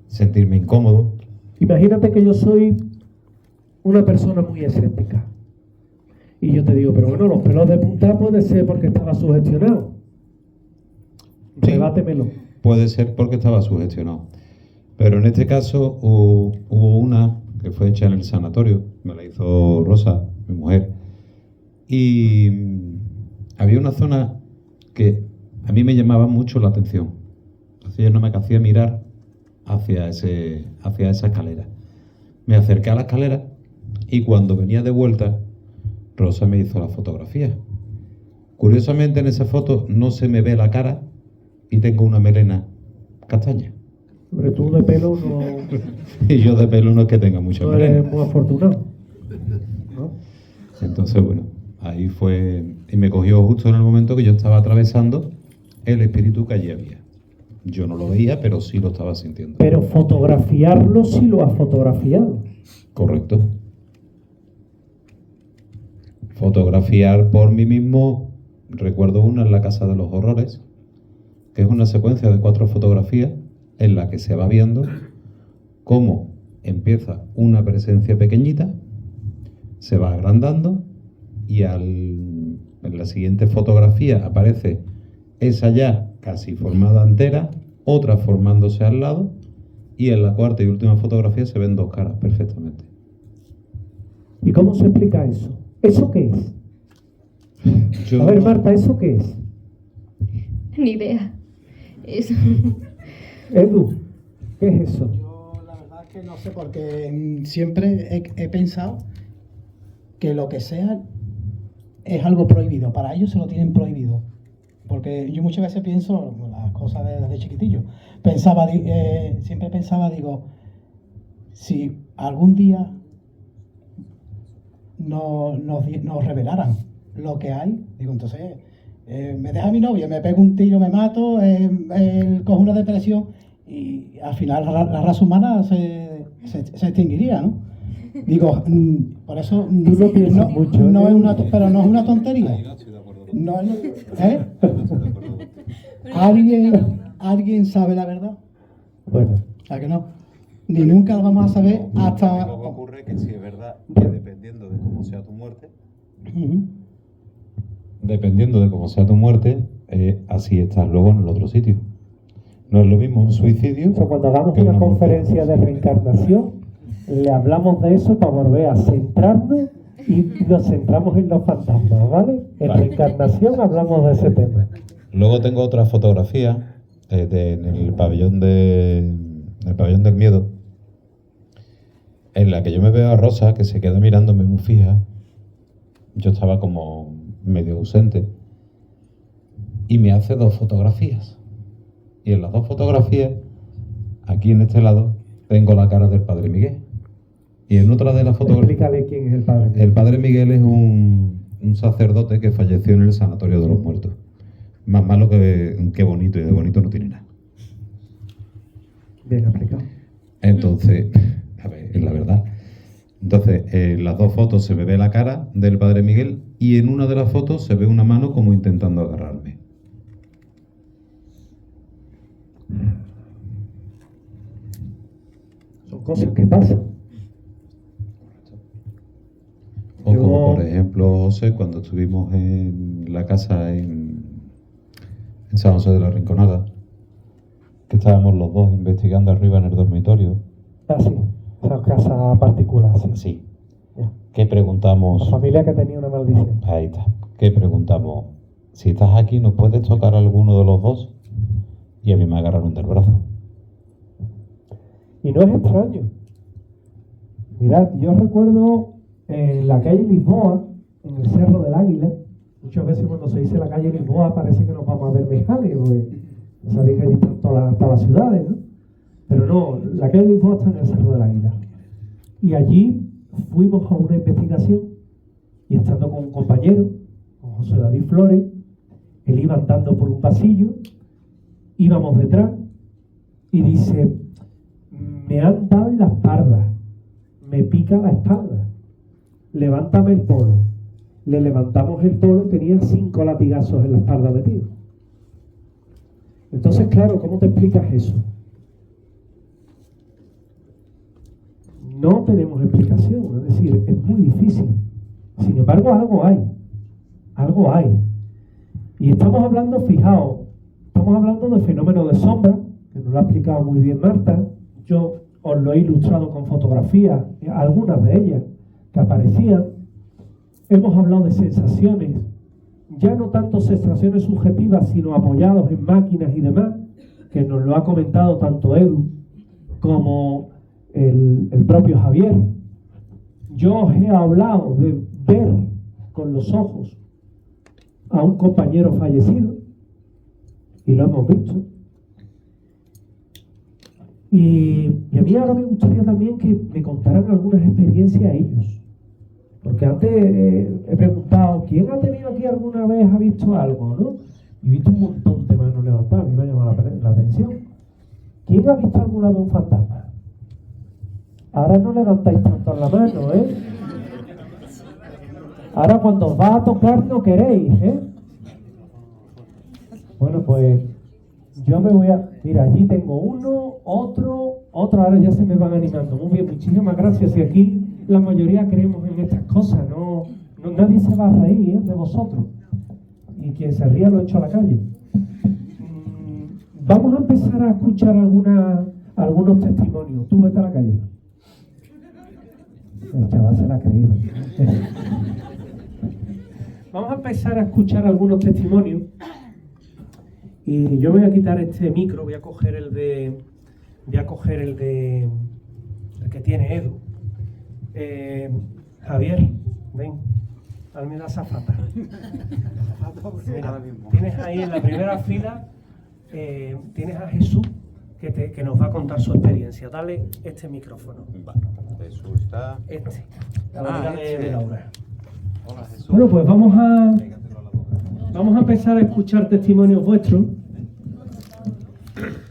sentirme incómodo. Imagínate que yo soy una persona muy escéptica. Y yo te digo, pero bueno, los pelos de punta puede ser porque estaba sugestionado. Sí, rebátemelo. puede ser porque estaba sugestionado. Pero en este caso hubo una que fue hecha en el sanatorio, me la hizo Rosa, mi mujer, y había una zona que a mí me llamaba mucho la atención. Entonces yo no me hacía mirar hacia esa escalera. Me acerqué a la escalera y cuando venía de vuelta, Rosa me hizo la fotografía. Curiosamente en esa foto no se me ve la cara y tengo una melena castaña. Pero tú de pelo no, Y yo de pelo no es que tenga mucha no melena. eres muy afortunado, ¿no? Entonces, bueno, ahí fue, y me cogió justo en el momento que yo estaba atravesando el espíritu que allí había. Yo no lo veía, pero sí lo estaba sintiendo. Pero fotografiarlo sí lo has fotografiado. Correcto. Fotografiar por mí mismo, recuerdo una en la Casa de los Horrores, que es una secuencia de 4 fotografías en la que se va viendo cómo empieza una presencia pequeñita, se va agrandando y en la siguiente fotografía aparece esa ya casi formada entera, otra formándose al lado, y en la cuarta y última fotografía se ven 2 caras perfectamente. ¿Y cómo se explica eso? ¿Eso qué es? Yo A ver, no- Marta, ¿eso qué es? Ni idea. Eso. Edu, ¿qué es eso? Yo la verdad es que no sé, porque siempre he pensado que lo que sea es algo prohibido. Para ellos se lo tienen prohibido. Porque yo muchas veces pienso las cosas desde chiquitillo. Siempre pensaba, digo, si algún día nos revelaran lo que hay, digo, entonces me deja mi novia, me pego un tiro, me mato, cojo una depresión y al final la raza humana se extinguiría, ¿no? Digo, por eso Tú lo piensas mucho, no ¿eh? pero no es una tontería. Ahí no estoy de acuerdo. No, ¿eh? ¿Alguien sabe la verdad? Bueno, ¿A que no? Ni nunca lo vamos a saber hasta... Lo que ocurre es que sí es verdad que dependiendo de cómo sea tu muerte, así estás luego en el otro sitio. No es lo mismo un suicidio. o sea, cuando hagamos que una muerte. conferencia de reencarnación, le hablamos de eso para volver a centrarnos y nos centramos en los fantasmas, ¿vale? En Vale. reencarnación hablamos de ese tema. Luego tengo otra fotografía en el pabellón del miedo, en la que yo me veo a Rosa que se queda mirándome muy fija. Yo estaba como medio ausente y me hace 2 fotografías. Y en las 2 fotografías, aquí en este lado, tengo la cara del padre Miguel. Y en otra de las fotografías... Explícale quién es el padre Miguel. El padre Miguel es un sacerdote que falleció en el Sanatorio de los Muertos. Más malo que bonito, y de bonito no tiene nada. Bien explicado. Entonces, a ver, es la verdad. Entonces, en las 2 fotos se me ve la cara del padre Miguel y en una de las fotos se ve una mano como intentando agarrarme. Son cosas que pasan. O como por ejemplo, José, cuando estuvimos en la casa en San José de la Rinconada, que estábamos los 2 investigando arriba en el dormitorio. Ah, sí. Esa casa particular, sí. Sí. Ya. ¿Qué preguntamos? La familia que tenía una maldición. Ahí está. ¿Qué preguntamos? Si estás aquí, ¿nos puedes tocar a alguno de los 2? Y a mí me agarraron del brazo. Y no es extraño. Mirad, yo recuerdo en la calle Lisboa, en el Cerro del Águila, muchas veces cuando se dice la calle Lisboa parece que nos vamos a ver Mejales, porque sabéis que allí están todas las ciudades, ¿no? Pero no, la calle Lisboa está en el Cerro del Águila. Y allí fuimos a una investigación y estando con un compañero, con José David Flores, él iba andando por un pasillo, íbamos detrás y dice, me han dado en la espalda, me pica la espalda, levántame el polo. Le levantamos el polo, tenía 5 latigazos en la espalda metidos. Entonces, claro, ¿cómo te explicas eso? No tenemos explicación, es decir, es muy difícil. Sin embargo, algo hay. Y estamos hablando, fijaos, estamos hablando de fenómenos de sombra, que nos lo ha explicado muy bien Marta. Yo os lo he ilustrado con fotografías, algunas de ellas que aparecían. Hemos hablado de sensaciones, ya no tanto sensaciones subjetivas, sino apoyados en máquinas y demás, que nos lo ha comentado tanto Edu como el propio Javier. Yo os he hablado de ver con los ojos a un compañero fallecido y lo hemos visto. Y a mí ahora me gustaría también que me contaran algunas experiencias ellos. Porque antes he preguntado, ¿quién ha tenido aquí alguna vez, ha visto algo, no? Y he visto un montón de manos levantadas, a mí me ha llamado la atención. ¿Quién ha visto alguna vez un fantasma? Ahora no levantáis tanto la mano, ¿eh? Ahora cuando os va a tocar no queréis, ¿eh? Bueno, pues yo me voy a... Mira, allí tengo uno, otro, ahora ya se me van animando. Muy bien, muchísimas gracias. Y aquí la mayoría creemos en estas cosas, nadie se va a reír de vosotros. Y quien se ría lo echo a la calle. Vamos a empezar a escuchar algunos testimonios. Tú vete a la calle. El chaval se la ha creído. Vamos a empezar a escuchar algunos testimonios. Y yo voy a quitar este micro, voy a coger el que tiene Edu. Javier, ven, dame la azafata. Mira, tienes ahí en la primera fila, tienes a Jesús que nos va a contar su experiencia. Dale este micrófono. Jesús está... La amiga de Laura. Hola, Jesús. Bueno, pues vamos a empezar a escuchar testimonios vuestros.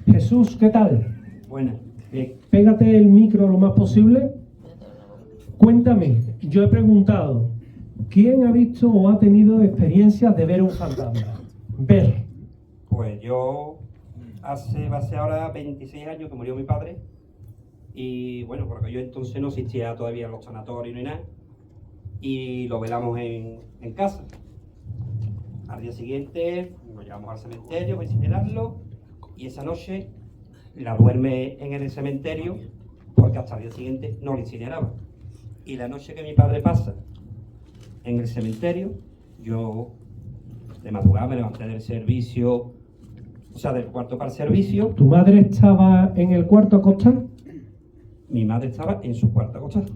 Jesús, ¿qué tal? Buena, bien. Pégate el micro lo más posible. Cuéntame, yo he preguntado, ¿quién ha visto o ha tenido experiencias de ver un fantasma? Ver. Pues yo, va a ser ahora 26 años que murió mi padre. Y bueno, porque yo entonces no existía todavía en los sanatorios ni nada. Y lo velamos en casa. Al día siguiente nos llevamos al cementerio para incinerarlo. Y esa noche la duerme en el cementerio porque hasta el día siguiente no lo incineraba. Y la noche que mi padre pasa en el cementerio, yo de madrugada me levanté del servicio, o sea, del cuarto para el servicio. ¿Tu madre estaba en el cuarto acostada? Mi madre estaba en su cuarto acostada.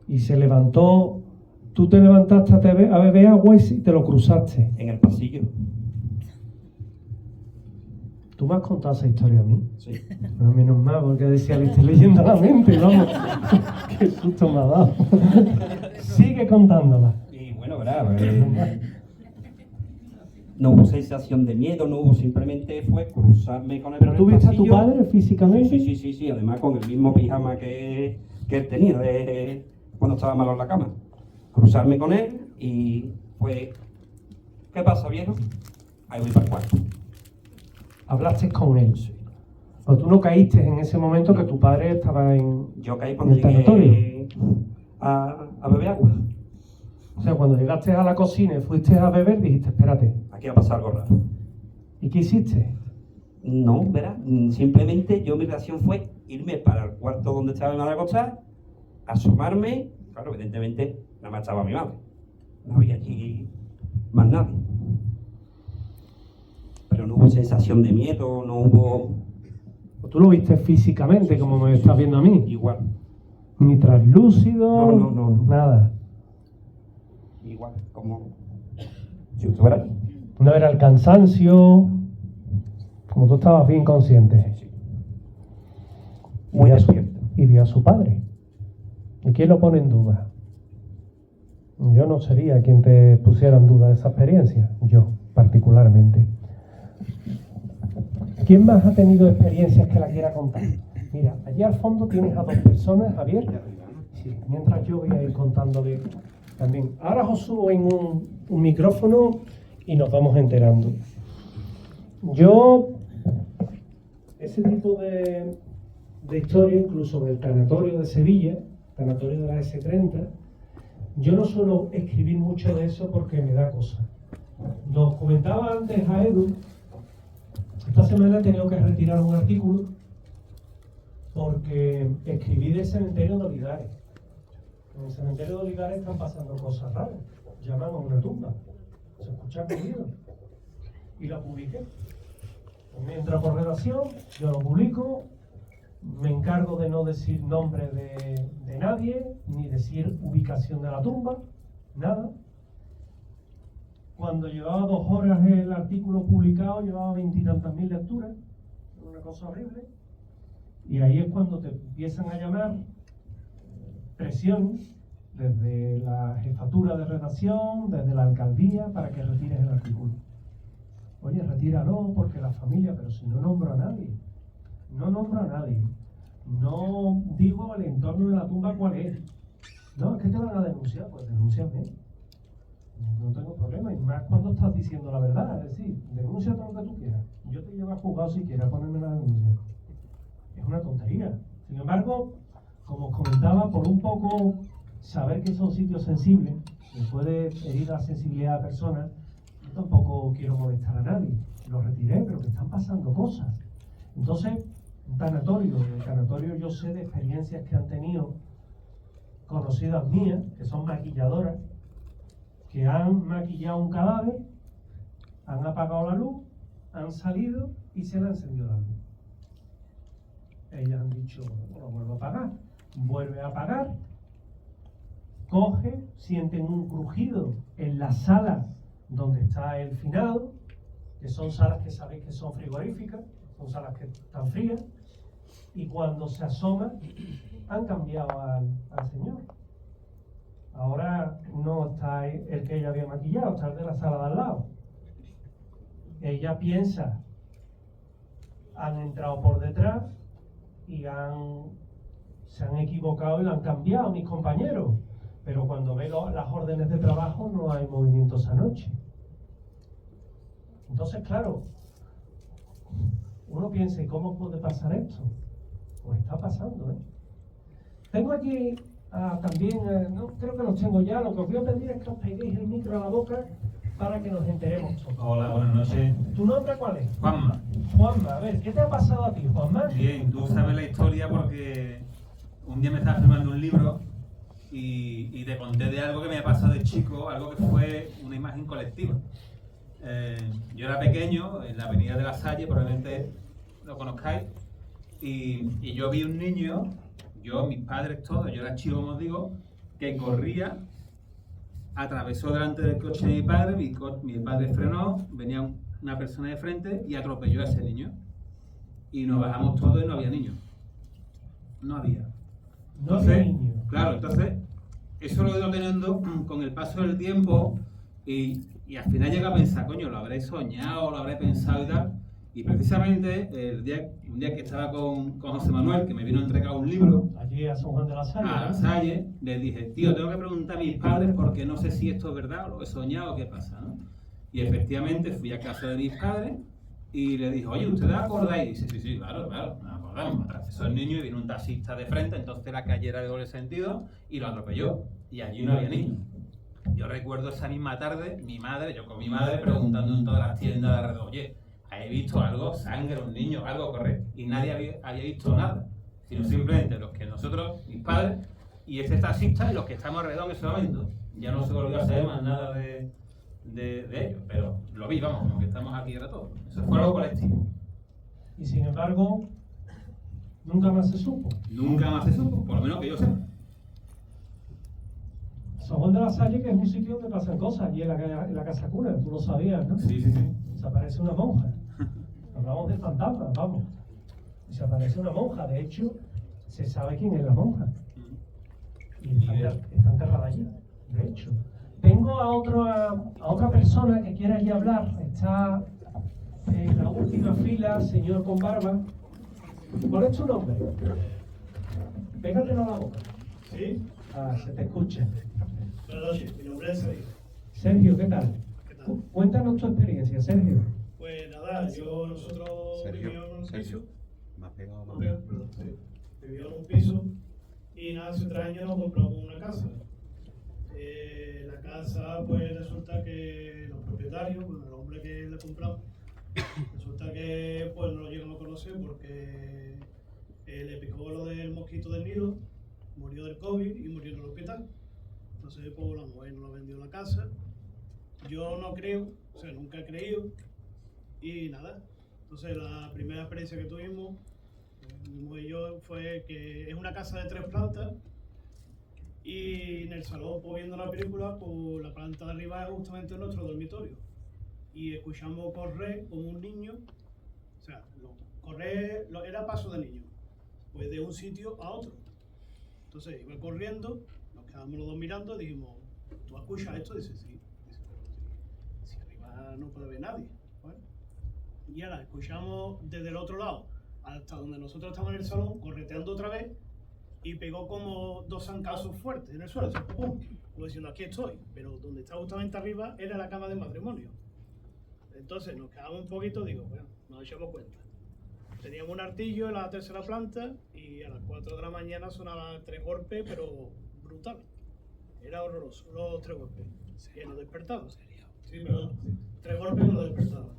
Y se levantó, tú te levantaste a beber agua y te lo cruzaste. En el pasillo. Tú me has contado esa historia a mí. Sí. No, menos mal, porque decía, le estoy leyendo la mente, vamos. Qué susto me ha dado. Sigue contándola. Y bueno, ¿verdad? No hubo sensación de miedo, no hubo, simplemente fue cruzarme con él. ¿Pero por tú el viste a tu pasillo. padre físicamente? Sí, además con el mismo pijama que él tenía cuando estaba malo en la cama. Cruzarme con él y fue, ¿qué pasa, viejo? Ahí voy para el cuarto. Hablaste con él. Pero tú no caíste en ese momento que tu padre estaba en... Yo caí cuando ¿En el tanatorio? llegué a beber agua. O sea, cuando llegaste a la cocina y fuiste a beber, dijiste, espérate. Aquí va a pasar algo raro. ¿Y qué hiciste? No, verá, simplemente mi reacción fue irme para el cuarto donde estaba mi madre acostada, asomarme, claro, evidentemente nada más estaba mi madre, no había allí más nadie. Pero no hubo sensación de miedo, no hubo... Tú lo viste físicamente, como me estás viendo a mí. Igual, Ni translúcido, No. nada. igual, como si estuviera aquí. No era el cansancio, como tú estabas bien consciente. Sí. Muy despierto. Y vio a su padre. ¿Y quién lo pone en duda? Yo no sería quien te pusiera en duda esa experiencia, yo particularmente. ¿Quién más ha tenido experiencias que la quiera contar? Mira, allí al fondo tienes a dos personas, Javier. Sí, mientras yo voy a ir contándole también. Ahora os subo en un micrófono y nos vamos enterando. Yo, ese tipo de historia, incluso del tanatorio de Sevilla, tanatorio de la S30, yo no suelo escribir mucho de eso porque me da cosa. Nos comentaba antes a Edu, esta semana he tenido que retirar un artículo porque escribí del cementerio de Olivares. En el cementerio de Olivares están pasando cosas raras. Llaman a una tumba, se escuchan ruidos y la publiqué. Me entra por redacción, yo lo publico, me encargo de no decir nombre de nadie, ni decir ubicación de la tumba, nada. Cuando llevaba 2 horas el artículo publicado, llevaba 20 y tantas mil lecturas, una cosa horrible. Y ahí es cuando te empiezan a llamar presión desde la jefatura de redacción, desde la alcaldía, para que retires el artículo. Oye, retíralo porque la familia, pero si no nombro a nadie, no digo el entorno de la tumba cuál es. No, es que te van a denunciar, pues denúnciame. No tengo problema, y más cuando estás diciendo la verdad, es decir, denuncia todo lo que tú quieras. Yo te llevo a juzgado si quieres ponerme la denuncia. Es una tontería. Sin embargo, como os comentaba, por un poco saber que son sitios sensibles, que puede herir la sensibilidad de personas, yo tampoco quiero molestar a nadie. Lo retiré, pero que están pasando cosas. Entonces, un tanatorio, en el tanatorio yo sé de experiencias que han tenido conocidas mías, que son maquilladoras, que han maquillado un cadáver, han apagado la luz, han salido y se le ha encendido la luz. Ellas han dicho, bueno, vuelvo a apagar, vuelve a apagar, coge, sienten un crujido en la sala donde está el finado, que son salas que sabéis que son frigoríficas, son salas que están frías, y cuando se asoma han cambiado al señor. Ahora no está el que ella había maquillado, está el de la sala de al lado. Ella piensa, han entrado por detrás y se han equivocado y lo han cambiado mis compañeros. Pero cuando veo las órdenes de trabajo no hay movimientos esa noche. Entonces, claro, uno piensa, ¿y cómo puede pasar esto? Pues está pasando, ¿eh? Tengo aquí también, no creo que los tengo ya, lo que os voy a pedir es que os peguéis el micro a la boca para que nos enteremos todos. Hola, buenas noches. ¿Tu nombre cuál es? Juanma. Juanma, a ver, ¿qué te ha pasado a ti, Juanma? Bien, tú sabes la historia porque un día me estabas firmando un libro y te conté de algo que me ha pasado de chico, algo que fue una imagen colectiva. Yo era pequeño, en la avenida de la Salle, probablemente lo conozcáis, y yo vi un niño, mis padres todos, yo era chico como os digo, que corría, atravesó delante del coche de mi padre, mi padre frenó, venía una persona de frente y atropelló a ese niño. y nos bajamos todos y no había niños. No había. No Entonces, había niños. claro, entonces, eso lo he ido teniendo con el paso del tiempo y al final llega a pensar, coño, lo habré soñado, lo habré pensado y tal. Y precisamente un día que estaba con José Manuel, que me vino a entregar un libro Allí a San Juan de la Salle. a la Salle, le dije, tío, tengo que preguntar a mis padres porque no sé si esto es verdad o lo he soñado o qué pasa, ¿no? Y efectivamente fui a casa de mis padres y le dije, oye, ¿ustedes acordáis? Y dice, sí, claro, nos acordamos. Atravesó el niño y vino un taxista de frente, entonces la calle era de doble sentido y lo atropelló. Y allí no había niños. Yo recuerdo esa misma tarde, yo con mi madre preguntando en todas las tiendas de alrededor, oye, ¿he visto algo? Sangre, un niño, algo correr. Y nadie había visto nada. Sino simplemente los que nosotros, mis padres, y ese taxista y los que estamos alrededor en ese momento. Ya no se volvió a saber más nada de ellos, pero lo vi, vamos, como que estamos aquí era todo. Eso fue algo colectivo. Y sin embargo, nunca más se supo. Nunca más se supo, por lo menos que yo sepa. San Juan de la Salle, que es un sitio donde pasan cosas, allí en la casa cura, tú lo sabías, ¿no? Sí. Se aparece una monja. Hablamos de fantasmas, vamos. Se aparece una monja, de hecho, se sabe quién es la monja. Y está enterrada allí, de hecho. Tengo a otra persona que quiere allí hablar. Está en la última fila, señor con barba. ¿Cuál es tu nombre? Pégatelo a la boca. ¿Sí? Se te escucha. Buenas noches, mi nombre es Sergio. Sergio, ¿qué tal? ¿Qué tal? Cuéntanos tu experiencia, Sergio. Pues nada, nosotros vivíamos en un piso. Me has pegado Perdón, sí. Vivíamos en un piso y nada, hace 3 años nos compramos una casa. La casa, pues resulta que los propietarios, bueno, el hombre que la compró, resulta que pues no lo llegamos a conocer porque le picó lo del mosquito del Nilo, murió del COVID y murió en el hospital. Entonces, pues la mujer no la vendió la casa. Yo no creo, o sea, nunca he creído. Y nada. Entonces, la primera experiencia que tuvimos, mi mujer y yo, fue que es una casa de 3 plantas. Y en el salón, pues viendo la película, pues la planta de arriba es justamente nuestro dormitorio. Y escuchamos correr como un niño. O sea, correr era paso de niño. Pues de un sitio a otro. Entonces, iba corriendo. Estábamos los dos mirando y dijimos, ¿tú escuchas esto? Dice, sí. Dice, pero si arriba no puede haber nadie. Bueno, y ahora escuchamos desde el otro lado, hasta donde nosotros estamos en el salón, correteando otra vez, y pegó como 2 zancazos fuertes en el suelo. ¡Pum! Como diciendo, aquí estoy. Pero donde está justamente arriba era la cama de matrimonio. Entonces nos quedamos un poquito, digo, bueno, nos echamos cuenta. Teníamos un artillo en la 3ª planta y a las 4 de la mañana sonaban 3 golpes, pero brutal. Era horroroso, los 3 golpes. Que nos despertaban. Sí, perdón. 3 golpes nos despertaban.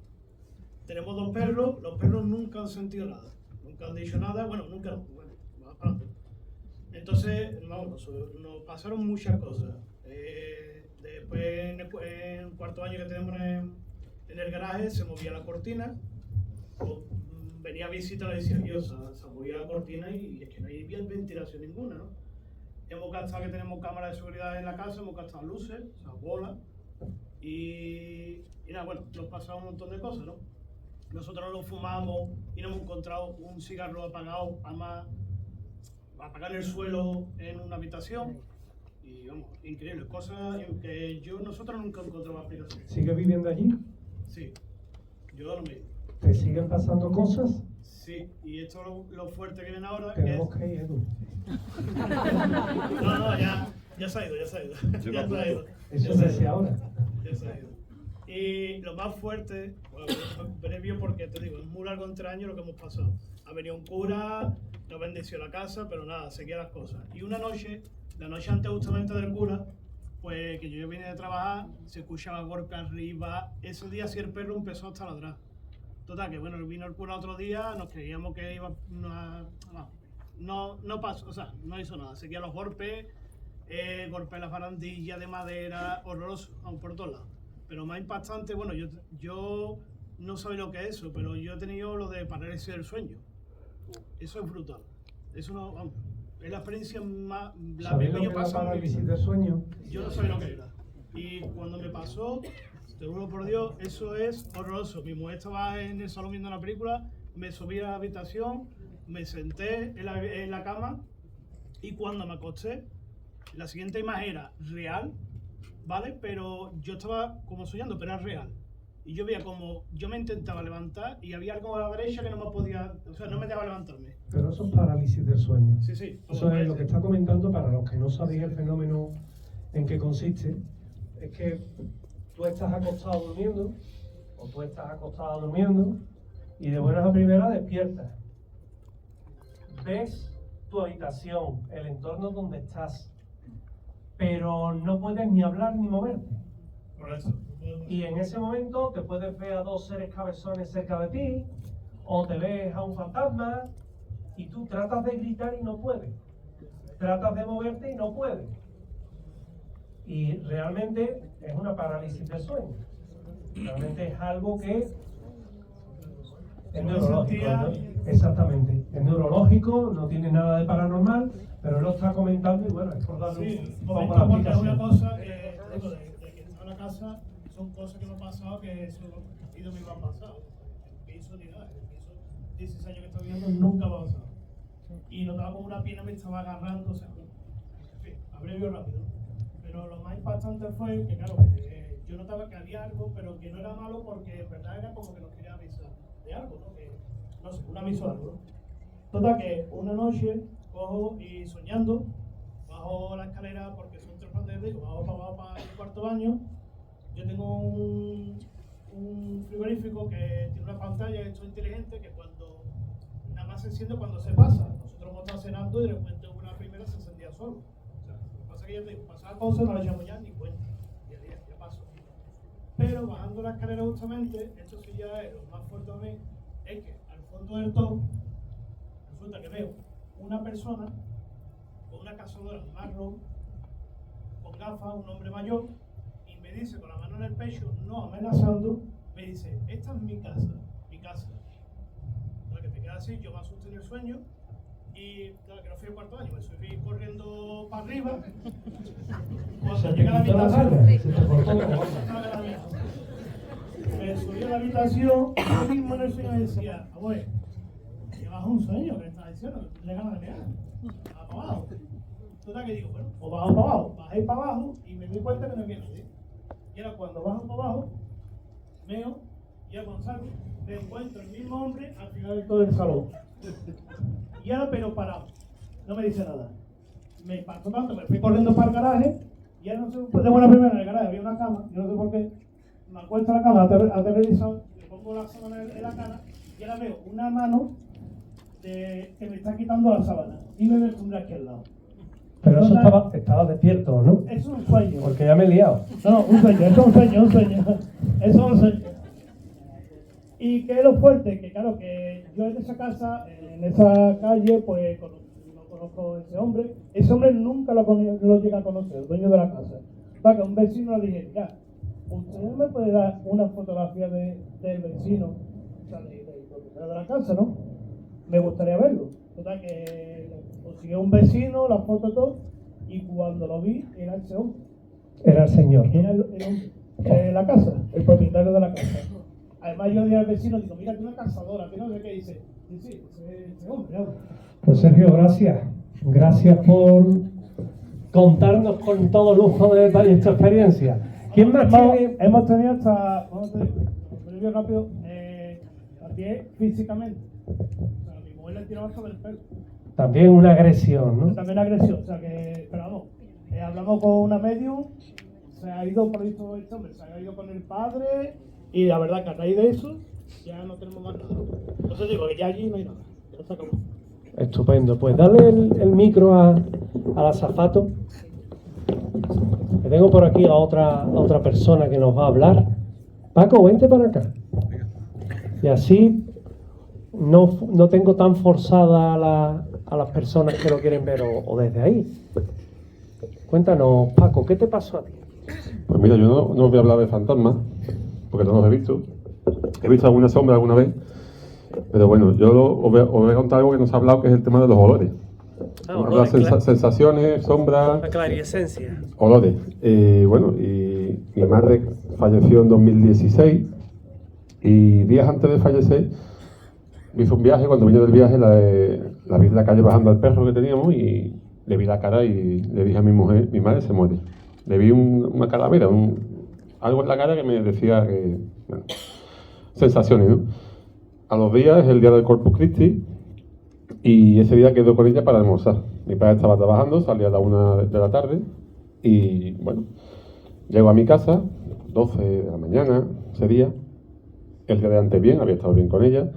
Tenemos 2 perros, los perros nunca han sentido nada. Nunca han dicho nada, bueno, nunca no. Bueno, más para adelante. Entonces, vamos, nos pasaron muchas cosas. Después, en el 4º año que tenemos en el garaje, se movía la cortina. Venía a visitar y decía, Dios, se movía la cortina y es que no había ventilación ninguna, ¿no? Hemos gastado que tenemos cámaras de seguridad en la casa, hemos gastado luces, o sea, bolas. Y nada, bueno, nos pasaron un montón de cosas, ¿no? Nosotros lo fumamos y nos hemos encontrado un cigarro apagado, además, apagar el suelo en una habitación. Y vamos, increíble, cosas que nosotros nunca encontramos explicación. ¿Sigues viviendo allí? Sí, yo no me he ido. ¿Te siguen pasando cosas? Sí, y esto es lo fuerte que viene ahora. Tenemos que ir, Edu. No, ya se ha ido. Ya se ha ido. Eso se hace ahora. Ya se ha ido. Y lo más fuerte, bueno, previo porque te digo, es muy largo entre años lo que hemos pasado. Ha venido un cura, nos bendició la casa, pero nada, seguía las cosas. Y una noche, la noche antes justamente del cura, pues que yo vine de trabajar, se escuchaba golpe arriba. Ese día sí el perro empezó hasta ladrar. Total, que bueno, vino el cura otro día, nos creíamos que iba no pasó, o sea, no hizo nada, seguía los golpes, golpes en las barandillas de madera, horroroso, vamos, por todos lados. Pero más impactante, bueno, yo no sabía lo que es eso, pero yo he tenido lo de parálisis del sueño. Eso es brutal. Eso no, vamos, es la experiencia más, la ¿Sabéis que lo que yo es la pasado. parálisis del sueño? Yo no sabía lo que era. Y cuando me pasó, te juro por Dios, eso es horroroso. Mi mujer estaba en el salón viendo la película, me subí a la habitación, me senté en la cama y cuando me acosté, la siguiente imagen era real, ¿vale? Pero yo estaba como soñando, pero era real. Y yo veía como yo me intentaba levantar y había algo a la derecha que no me podía, o sea, no me dejaba levantarme. Pero eso es parálisis del sueño. Sí, sí. Eso es lo que está comentando para los que no sabéis el fenómeno en qué consiste. Es que tú estás acostado durmiendo, o tú estás acostada durmiendo, y de buenas a primeras despiertas. Ves tu habitación, el entorno donde estás, pero no puedes ni hablar ni moverte. Por eso. Y en ese momento te puedes ver a dos seres cabezones cerca de ti, o te ves a un fantasma, y tú tratas de gritar y no puedes. Tratas de moverte y no puedes. Y realmente es una parálisis del sueño. Realmente es algo que es neurológico. ¿No? Exactamente. Es neurológico, no tiene nada de paranormal, pero él lo está comentando y bueno, es por darle un poco la porque es una explicación. cosa que, digo, de que estaba en la casa, son cosas que me han pasado que eso y no me han pasado. El piso ni nada. El piso, 16 años que estoy viviendo, nunca me ha pasado. Y notaba como una pierna me estaba agarrando, o sea, en fin, abrevio rápido. Pero lo más impactante fue que, claro, yo notaba que había algo, pero que no era malo porque en verdad era como que nos quería avisar de algo, ¿no? Que, no sé, un aviso de algo, ¿no? Total, que una noche cojo y soñando, bajo la escalera porque son 3 plantas de bajo para abajo para el cuarto baño. Yo tengo un frigorífico que tiene una pantalla, esto inteligente, que cuando nada más se enciende cuando se pasa. Nosotros hemos estado cenando y de repente una primera se encendía solo. O sea, lo que pasa es que ya te digo, pasaba cosas, no le echamos ya ni cuenta. Ya pasó. Pero bajando la escalera justamente, esto sí ya es lo más fuerte a mí, es que al fondo del todo resulta que veo una persona con una cazadora marrón, con gafas, un hombre mayor, y me dice con la mano en el pecho, no amenazando, me dice, esta es mi casa, mi casa. Para que te queda así, yo me asusté en el sueño y claro que no fui al cuarto año, me subí corriendo para arriba. Cuando llegué a la habitación, me subí a la habitación, yo mismo en el sueño me decía, abuelo, llevas un sueño que estás diciendo, que tú tienes ganas de mear, baja para abajo. Total que digo, bueno, o bajo para abajo, bajé para abajo y me di cuenta que no había nadie. Y era cuando bajo para abajo, meo, y cuando salgo, me encuentro el mismo hombre al final de todo el salón. Y ahora pero parado, no me dice nada. Me impactó tanto, me fui corriendo para el garaje, y ahora no sé, después de buena primera en el garaje había una cama, yo no sé por qué, me acuesto en la cama, aterrorizado, le pongo la sábana en la cara, y ahora veo una mano que me está quitando la sábana, y me ve el hombre aquí al lado. Pero eso estaba despierto, ¿no? Eso es un sueño. Porque ya me he liado. No, un sueño, eso es un sueño, Eso es un sueño. Y que es lo fuerte, que claro, que yo en esa casa, en esa calle, pues no conozco a ese hombre. Ese hombre nunca lo llega a conocer, el dueño de la casa. Para que un vecino le dije, mira, ¿usted me puede dar una fotografía del vecino, o sea, del propietario de la casa, no? Me gustaría verlo. Total que consiguió un vecino, la foto todo, y cuando lo vi, era ese hombre. Era el señor. Era el hombre. La casa, el propietario de la casa. Además yo le dije al vecino, digo, mira, tiene una cazadora, que no sé qué, dice, sí, ese hombre. Pues Sergio, gracias. Gracias por contarnos con todo lujo de detalles tu experiencia. ¿Quién más tiene? Hemos tenido hasta, vamos a ver rápido, también físicamente. O sea, mi mujer le tiraba sobre el pelo. También una agresión, ¿no? También agresión, o sea que, pero vamos, hablamos con una medium, se ha ido por esto este hombre, se ha ido con el padre, y la verdad que a raíz de eso, ya no tenemos más nada. Entonces digo que ya allí no hay nada, ya se acabó. Estupendo, pues dale el micro al azafato. Que tengo por aquí a otra persona que nos va a hablar. Paco, vente para acá. Y así no tengo tan forzada a las personas que lo quieren ver o desde ahí. Cuéntanos, Paco, ¿qué te pasó a ti? Pues mira, yo no voy a hablar de fantasmas, porque no los he visto. He visto alguna sombra alguna vez, pero bueno, yo os voy a contar algo que nos ha hablado, que es el tema de los olores. Las sensaciones, sombras, La clarividencia. olores. Bueno, y mi madre falleció en 2016 y días antes de fallecer hice un viaje, cuando vine del viaje la vi en la calle bajando al perro que teníamos y le vi la cara y le dije a mi mujer, mi madre se muere. Le vi una calavera, algo en la cara que me decía que, bueno, sensaciones, ¿no? A los días es el día del Corpus Christi y ese día quedo con ella para almorzar. Mi padre estaba trabajando, salía a la 1 de la tarde y, bueno, llego a mi casa, 12 de la mañana, ese día. El día de antes bien, había estado bien con ella.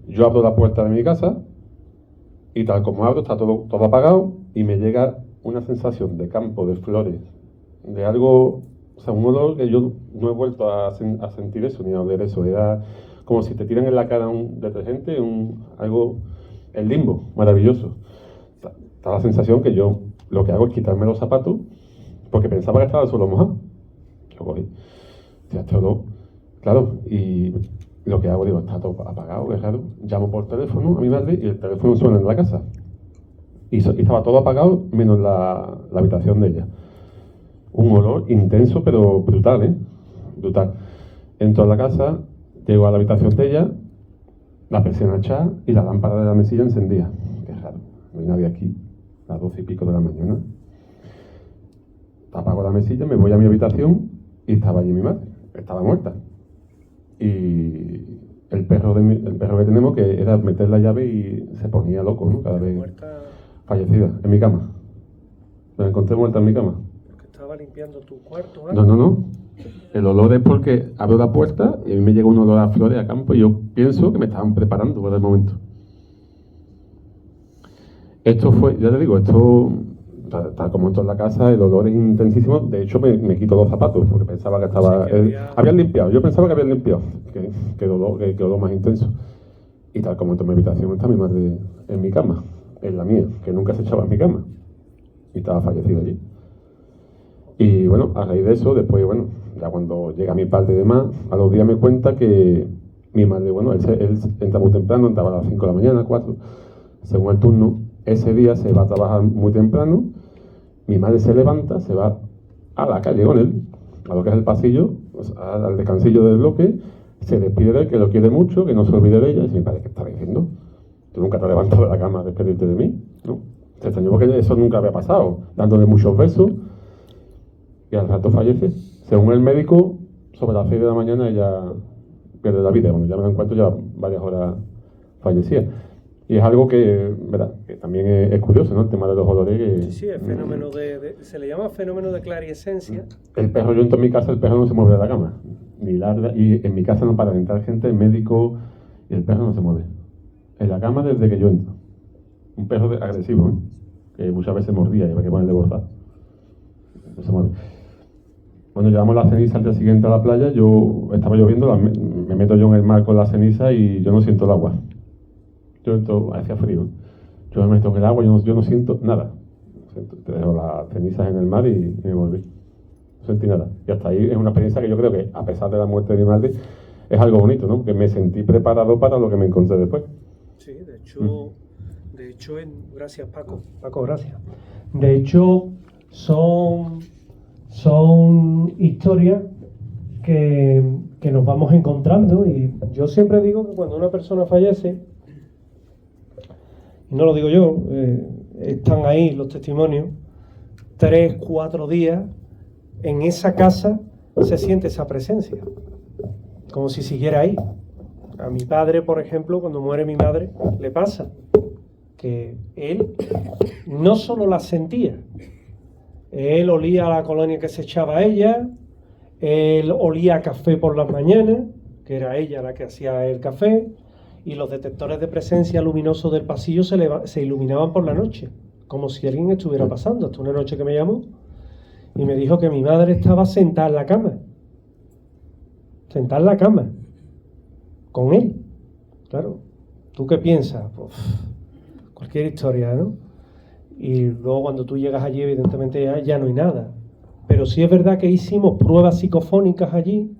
Yo abro la puerta de mi casa y tal como abro está todo apagado y me llega una sensación de campo, de flores, de algo, o sea, un olor que yo no he vuelto a sentir eso ni a oler eso. Era como si te tiran en la cara un detergente, algo, el limbo, maravilloso. Está la sensación que yo lo que hago es quitarme los zapatos porque pensaba que estaba el suelo mojado. Yo cogí, este olor, claro, y lo que hago, digo, está todo apagado, qué raro. Llamo por teléfono a mi madre y el teléfono suena en la casa. Y estaba todo apagado menos la habitación de ella. Un olor intenso pero brutal, ¿eh? Brutal. Entro a la casa, llego a la habitación de ella, la persiana echada y la lámpara de la mesilla encendida. Qué raro, no hay nadie aquí, a las 12 y pico de la mañana. Apago la mesilla, me voy a mi habitación y estaba allí mi madre, estaba muerta. Y el perro que tenemos, que era meter la llave y se ponía loco, ¿no? Cada vez fallecida, en mi cama. La encontré muerta en mi cama. Porque estaba limpiando tu cuarto, ¿eh? No. El olor es porque abro la puerta y a mí me llega un olor a flores a campo y yo pienso que me estaban preparando para el momento. Esto fue, ya te digo, tal como entro en la casa, el olor es intensísimo. De hecho, me quito los zapatos porque pensaba que estaba... Sí, habían limpiado, yo pensaba que habían limpiado. Que olor más intenso. Y tal como entro en mi habitación, está mi madre en mi cama, en la mía, que nunca se echaba en mi cama. Y estaba fallecida allí. Y bueno, a raíz de eso, después, bueno, ya cuando llega mi padre y demás, a los días me cuenta que mi madre, bueno, él entra muy temprano, entraba a las 5 de la mañana, 4, según el turno. Ese día se va a trabajar muy temprano, mi madre se levanta, se va a la calle con él, a lo que es el pasillo, al descansillo del bloque, se despide de él, que lo quiere mucho, que no se olvide de ella, y dice, mi padre, ¿qué estás diciendo? Tú nunca te has levantado de la cama a despedirte de mí, ¿no? Se extrañó porque eso nunca había pasado, dándole muchos besos, y al rato fallece. Según el médico, sobre las 6 de la mañana ella pierde la vida. Bueno, ya me lo encuentro ya varias horas fallecida. Y es algo que, ¿verdad?, que también es curioso, ¿no? El tema de los olores. Que, sí, el fenómeno se le llama fenómeno de clariescencia. El perro, yo entro en mi casa, el perro no se mueve de la cama. Ni ladra, y en mi casa no para de entrar gente, el médico, y el perro no se mueve. En la cama desde que yo entro. Un perro agresivo, ¿eh? Que muchas veces mordía y había que ponerle bozal. No se mueve. Cuando llevamos la ceniza al día siguiente a la playa, estaba lloviendo, me meto yo en el mar con la ceniza y yo no siento el agua. Yo entro, hacía frío. Yo me meto en el agua, yo no siento nada. Te dejo las cenizas en el mar y me volví. No sentí nada. Y hasta ahí es una experiencia que yo creo que, a pesar de la muerte de mi madre, es algo bonito, ¿no? Porque me sentí preparado para lo que me encontré después. Sí, de hecho, gracias Paco. Paco, gracias. De hecho, son historias que nos vamos encontrando, y yo siempre digo que cuando una persona fallece, y no lo digo yo, están ahí los testimonios, 3, 4 días en esa casa se siente esa presencia, como si siguiera ahí. A mi padre, por ejemplo, cuando muere mi madre, le pasa que él no solo la sentía, él olía a la colonia que se echaba a ella, él olía a café por las mañanas, que era ella la que hacía el café, y los detectores de presencia luminosos del pasillo se iluminaban por la noche, como si alguien estuviera pasando. Hasta una noche que me llamó y me dijo que mi madre estaba sentada en la cama, con él. Claro, ¿tú qué piensas? Pues, cualquier historia, ¿no? Y luego cuando tú llegas allí, evidentemente ya no hay nada. Pero sí es verdad que hicimos pruebas psicofónicas allí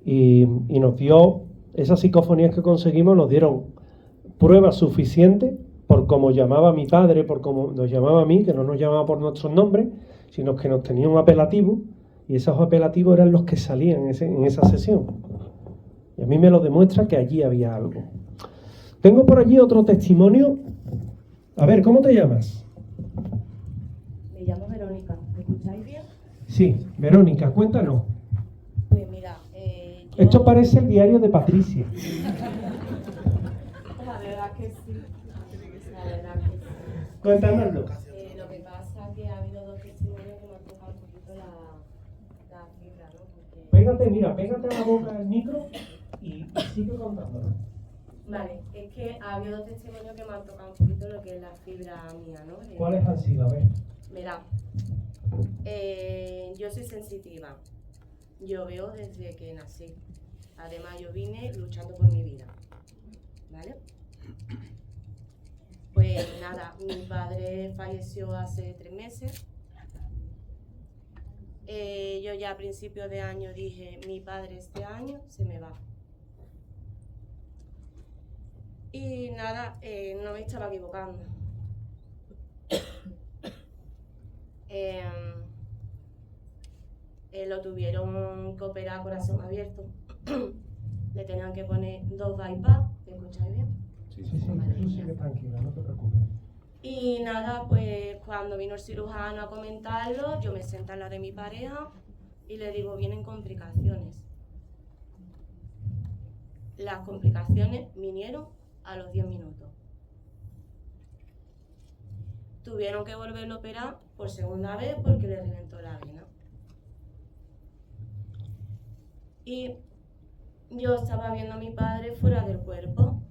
y nos dio, esas psicofonías que conseguimos nos dieron pruebas suficientes por cómo llamaba a mi padre, por cómo nos llamaba a mí, que no nos llamaba por nuestros nombres, sino que nos tenía un apelativo, y esos apelativos eran los que salían en esa sesión. Y a mí me lo demuestra que allí había algo. Tengo por allí otro testimonio. A ver, ¿cómo te llamas? Me llamo Verónica, ¿me escucháis bien? Sí, Verónica, cuéntanos. Pues mira, Esto parece el diario de Patricia. La verdad que sí, la verdad que sí. Cuéntanoslo. Lo que pasa es que ha habido dos testimonios que me han tocado un poquito la fibra, ¿no? Porque... Pégate, mira, pégate a la boca del micro y sigue contándolo. Vale, es que ha habido dos testimonios que me han tocado un poquito lo que es la fibra mía, ¿no? ¿Cuáles han sido? A ver. Mira, yo soy sensitiva. Yo veo desde que nací. Además, yo vine luchando por mi vida. ¿Vale? Pues nada, mi padre falleció hace 3 meses. Yo ya a principios de año dije, mi padre este año se me va. Y nada, no me estaba equivocando. Lo tuvieron que operar a corazón abierto. Le tenían que poner 2 bypass. ¿Me escucháis bien? Sí, vale, tú sigue tranquila, no te preocupes. Y nada, pues cuando vino el cirujano a comentarlo, yo me senté al lado de mi pareja y le digo, vienen complicaciones. Las complicaciones vinieron a los 10 minutos. Tuvieron que volverlo a operar por segunda vez porque le reventó la vena. Y yo estaba viendo a mi padre fuera del cuerpo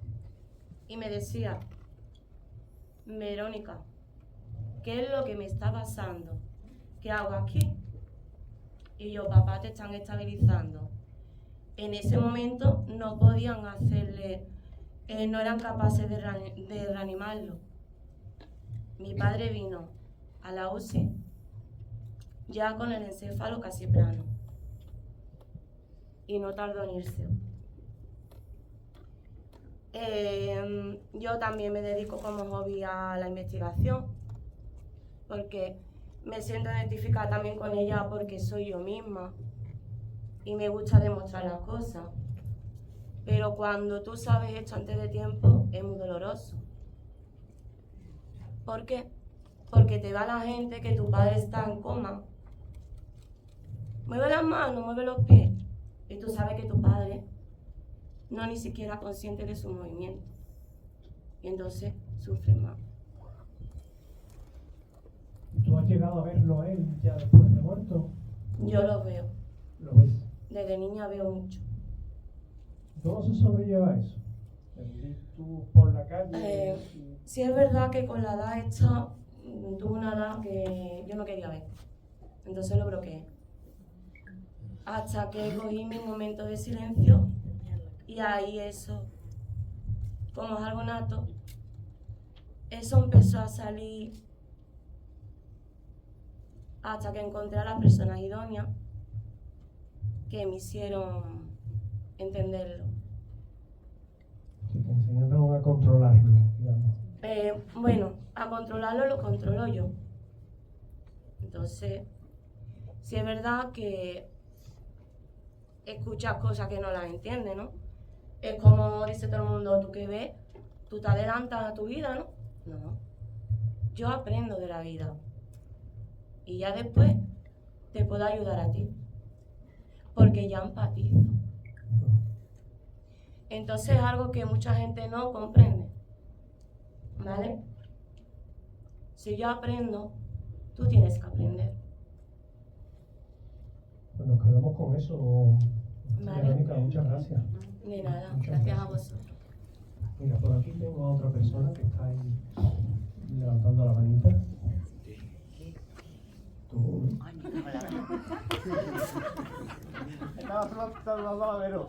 y me decía, Verónica, ¿qué es lo que me está pasando? ¿Qué hago aquí? Y yo, papá, te están estabilizando. En ese momento no podían hacerle, no eran capaces de reanimarlo. Mi padre vino a la UCI ya con el encéfalo casi plano y no tardó en irse. Yo también me dedico como hobby a la investigación porque me siento identificada también con ella porque soy yo misma y me gusta demostrar las cosas, pero cuando tú sabes esto antes de tiempo es muy doloroso. ¿Por qué? Porque te va la gente que tu padre está en coma, mueve las manos, mueve los pies y tú sabes que tu padre no ni siquiera consciente de su movimiento y entonces sufre más. ¿Tú has llegado a verlo a él ya después de muerto? Yo lo veo. ¿Lo ves? Desde niña veo mucho. ¿Cómo se sobrelleva eso? ¿Ir tú por la calle? Sí es verdad que con la edad esta tuve una edad que yo no quería ver, entonces lo bloqueé. Hasta que cogí mi momento de silencio y ahí eso, como es algo nato, eso empezó a salir hasta que encontré a las personas idóneas que me hicieron entenderlo. Sí, te enseñaron a controlarlo, digamos. Bueno, a controlarlo lo controlo yo. Entonces, sí es verdad que escuchas cosas que no las entiendes, ¿no? Es como dice todo el mundo, tú que ves, tú te adelantas a tu vida, ¿no? No, yo aprendo de la vida y ya después te puedo ayudar a ti, porque ya empatizo. Entonces es algo que mucha gente no comprende, ¿vale? Si yo aprendo, tú tienes que aprender. Pues nos quedamos con eso. Vale. Verónica, muchas gracias. De nada, Muchas gracias a gracias. vosotros. Mira, por aquí tengo a otra persona que está ahí levantando la manita. Tú. Estaba saludando a Vero.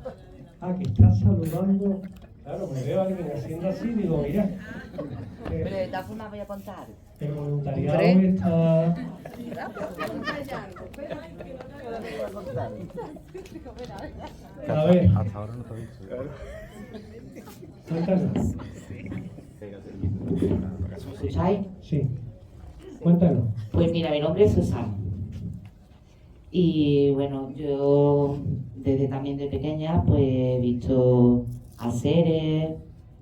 Ah, que estás saludando. Claro, me veo a alguien haciendo así y digo, mira. Pero de todas formas voy a contar. El voluntariado está. A ver. Hasta ahora no te he visto. Cuéntanos. ¿Me escucháis? Sí. Cuéntanos. Pues mira, mi nombre es Susana. Y bueno, yo desde también de pequeña pues he visto a seres,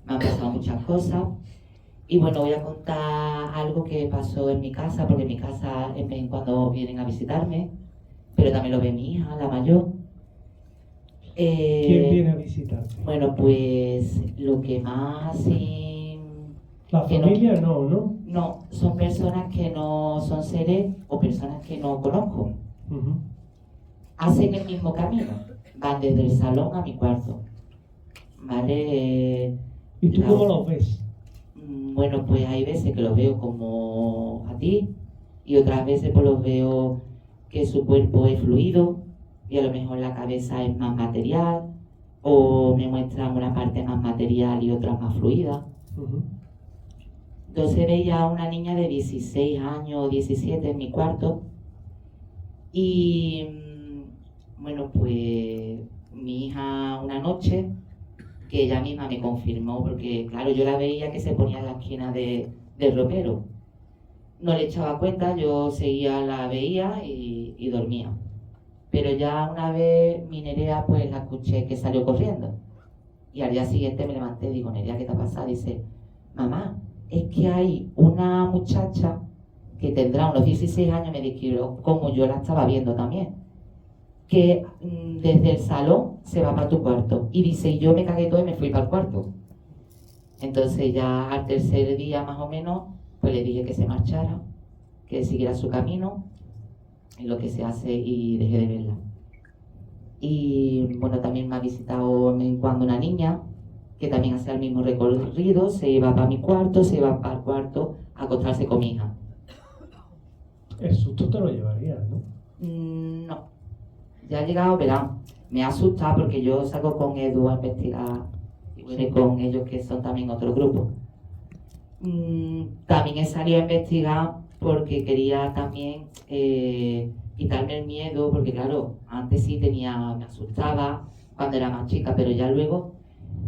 me han pasado muchas cosas. Y bueno, voy a contar algo que pasó en mi casa, porque en mi casa en vez en cuando vienen a visitarme, pero también lo ve mi hija, la mayor. ¿Quién viene a visitarte? Bueno, pues lo que más así... La que familia no, ¿no? No, son personas que no son seres o personas que no conozco. Ujú. Hacen el mismo camino, van desde el salón a mi cuarto. ¿Vale? ¿Y tú cómo los ves? Bueno, pues hay veces que los veo como a ti y otras veces pues los veo que su cuerpo es fluido y a lo mejor la cabeza es más material o me muestran una parte más material y otra más fluida. Ujú. Entonces veía a una niña de 16 años o 17 en mi cuarto y bueno, pues mi hija una noche, que ella misma me confirmó, porque claro, yo la veía que se ponía en la esquina del ropero. No le echaba cuenta, yo seguía, la veía y dormía. Pero ya una vez mi Nerea, pues la escuché que salió corriendo. Y al día siguiente me levanté y digo, Nerea, ¿qué te ha pasado? Dice, mamá, es que hay una muchacha que tendrá unos 16 años, me describió como yo la estaba viendo también, que desde el salón se va para tu cuarto. Y dice, y yo me cagué todo y me fui para el cuarto. Entonces ya al tercer día más o menos, pues le dije que se marchara, que siguiera su camino, en lo que se hace, y dejé de verla. Y bueno, también me ha visitado de vez en cuando una niña, que también hacía el mismo recorrido, se iba para mi cuarto, se iba para el cuarto a acostarse con mi hija. El susto te lo llevarías, ¿no? No. Ya ha llegado, verán, me ha asustado porque yo salgo con Edu a investigar y voy con ellos que son también otro grupo. También he salido a investigar porque quería también quitarme el miedo, porque claro, antes sí me asustaba cuando era más chica, pero ya luego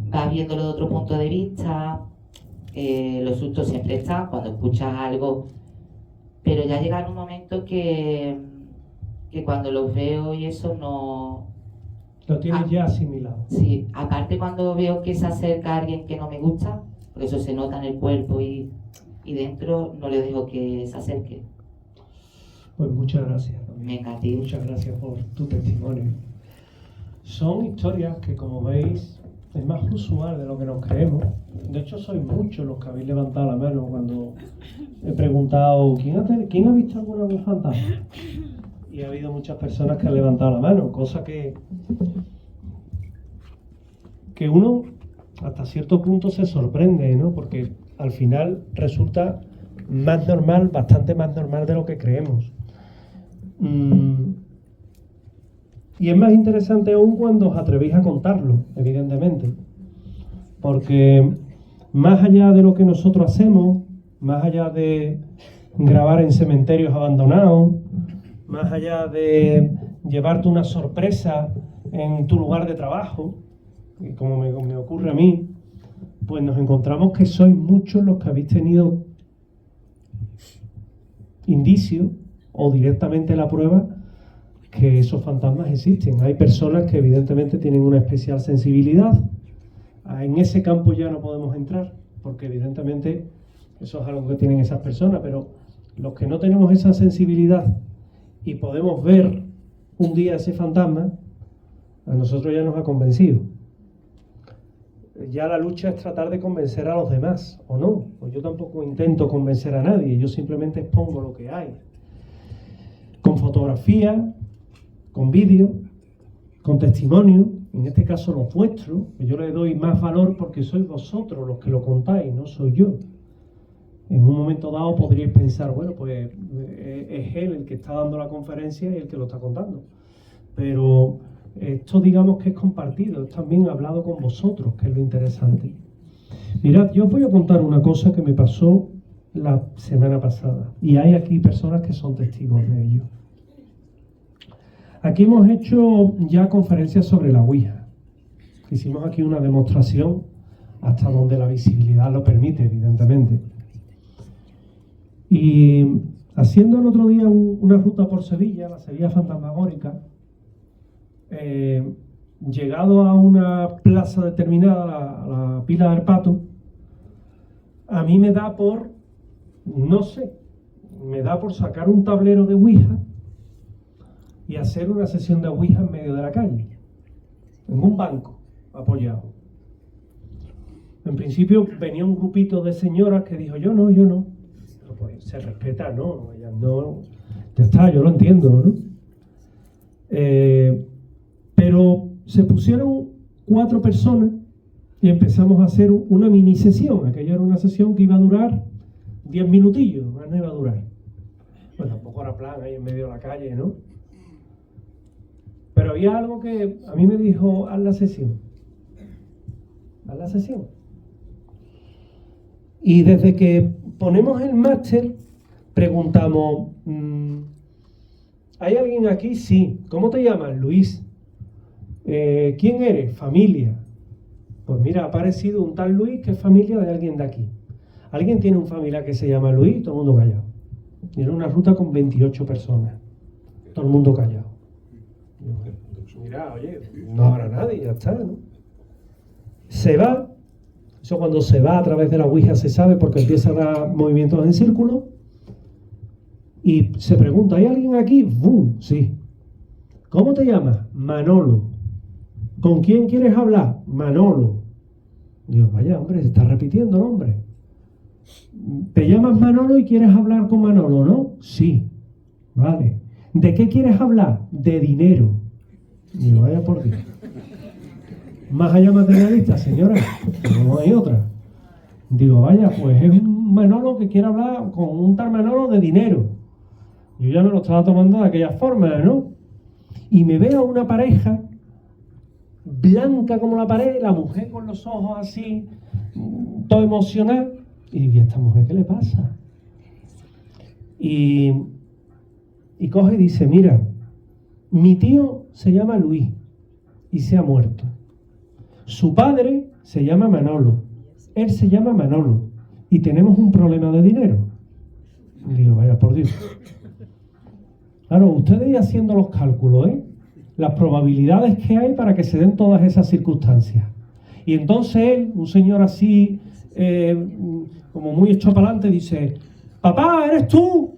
vas viéndolo de otro punto de vista, los sustos siempre están cuando escuchas algo, pero ya llega un momento que cuando los veo y eso no... Lo tienes ya asimilado. Sí, aparte cuando veo que se acerca alguien que no me gusta, porque eso se nota en el cuerpo y dentro, no le dejo que se acerque. Pues muchas gracias. Venga, a ti. Muchas gracias por tu testimonio. Son historias que, como veis, es más usual de lo que nos creemos. De hecho, sois muchos los que habéis levantado la mano cuando he preguntado ¿quién ha visto alguna vez fantasma? Y ha habido muchas personas que han levantado la mano, cosa que uno hasta cierto punto se sorprende, ¿no? Porque al final resulta más normal, bastante más normal de lo que creemos. Y es más interesante aún cuando os atrevéis a contarlo, evidentemente. Porque más allá de lo que nosotros hacemos, más allá de grabar en cementerios abandonados, más allá de llevarte una sorpresa en tu lugar de trabajo, y como me ocurre a mí, pues nos encontramos que sois muchos los que habéis tenido indicios o directamente la prueba que esos fantasmas existen. Hay personas que evidentemente tienen una especial sensibilidad. En ese campo ya no podemos entrar, porque evidentemente eso es algo que tienen esas personas, pero los que no tenemos esa sensibilidad y podemos ver un día ese fantasma, a nosotros ya nos ha convencido. Ya la lucha es tratar de convencer a los demás, ¿o no? Pues yo tampoco intento convencer a nadie, yo simplemente expongo lo que hay. Con fotografía, con vídeo, con testimonio, en este caso los vuestros, que yo le doy más valor porque sois vosotros los que lo contáis, no soy yo. En un momento dado podríais pensar, bueno, pues es él el que está dando la conferencia y el que lo está contando. Pero esto digamos que es compartido, es también hablado con vosotros, que es lo interesante. Mirad, yo os voy a contar una cosa que me pasó la semana pasada. Y hay aquí personas que son testigos de ello. Aquí hemos hecho ya conferencias sobre la Ouija. Hicimos aquí una demostración hasta donde la visibilidad lo permite, evidentemente. Y haciendo el otro día una ruta por Sevilla, la Sevilla fantasmagórica, llegado a una plaza determinada, la Pila del Pato, a mí me da por, no sé, me da por sacar un tablero de Ouija y hacer una sesión de Ouija en medio de la calle, en un banco apoyado. En principio venía un grupito de señoras que dijo, yo no. Pero pues se respeta, ¿no? Ellas no, ya está, yo lo entiendo, ¿no? Pero se pusieron 4 personas y empezamos a hacer una mini sesión. Aquella era una sesión que iba a durar 10 minutillos, más no iba a durar. Pues tampoco era plan ahí en medio de la calle, ¿no? Pero había algo que a mí me dijo, haz la sesión. Haz la sesión. Y desde que ponemos el máster, preguntamos, ¿hay alguien aquí? Sí. ¿Cómo te llamas? Luis. ¿Quién eres? Familia. Pues mira, ha aparecido un tal Luis que es familia de alguien de aquí. ¿Alguien tiene un familiar que se llama Luis? Todo el mundo callado. Y era una ruta con 28 personas. Todo el mundo callado. Mira, oye, no habrá nadie, ya está, ¿no? Se va. Eso cuando se va a través de la Ouija se sabe porque empieza a dar movimientos en círculo. Y se pregunta, ¿hay alguien aquí? ¡Bum! Sí. ¿Cómo te llamas? Manolo. ¿Con quién quieres hablar? Manolo. Digo, vaya, hombre, se está repitiendo el nombre. ¿Te llamas Manolo y quieres hablar con Manolo, no? Sí. Vale. ¿De qué quieres hablar? De dinero. Digo, vaya por Dios. Más allá materialista, señora, no hay otra. Digo, vaya, pues es un Manolo que quiere hablar con un tal Manolo de dinero. Yo ya me lo estaba tomando de aquella forma, ¿no? Y me veo una pareja blanca como la pared, la mujer con los ojos así, todo emocionada. Y digo, ¿y a esta mujer qué le pasa? Y coge y dice, mira, mi tío se llama Luis y se ha muerto. Su padre se llama Manolo, él se llama Manolo y tenemos un problema de dinero. Y digo, vaya por Dios. Claro, ustedes haciendo los cálculos, las probabilidades que hay para que se den todas esas circunstancias. Y entonces él, un señor así, como muy hecho para adelante, dice, papá, ¿eres tú?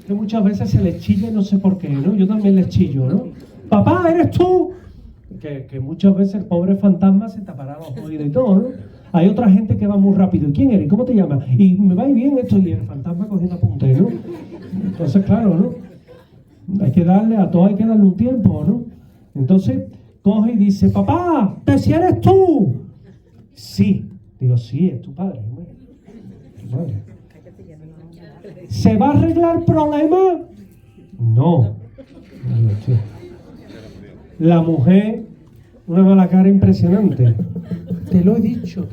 Que muchas veces se les chilla y no sé por qué, ¿no? Yo también les chillo, ¿no? Papá, ¿eres tú? Que muchas veces el pobre fantasma se tapará los oídos y todo, ¿no? Hay otra gente que va muy rápido. ¿Y quién eres? ¿Cómo te llamas? Y me va bien esto. Y el fantasma cogiendo apuntes, ¿no? Entonces, claro, ¿no? Hay que darle a todo, hay que darle un tiempo, ¿no? Entonces, coge y dice, papá, ¿pero si eres tú? Sí. Digo, sí, es tu padre. Vale. ¿Se va a arreglar el problema? No. La mujer, una mala cara impresionante. Te lo he dicho.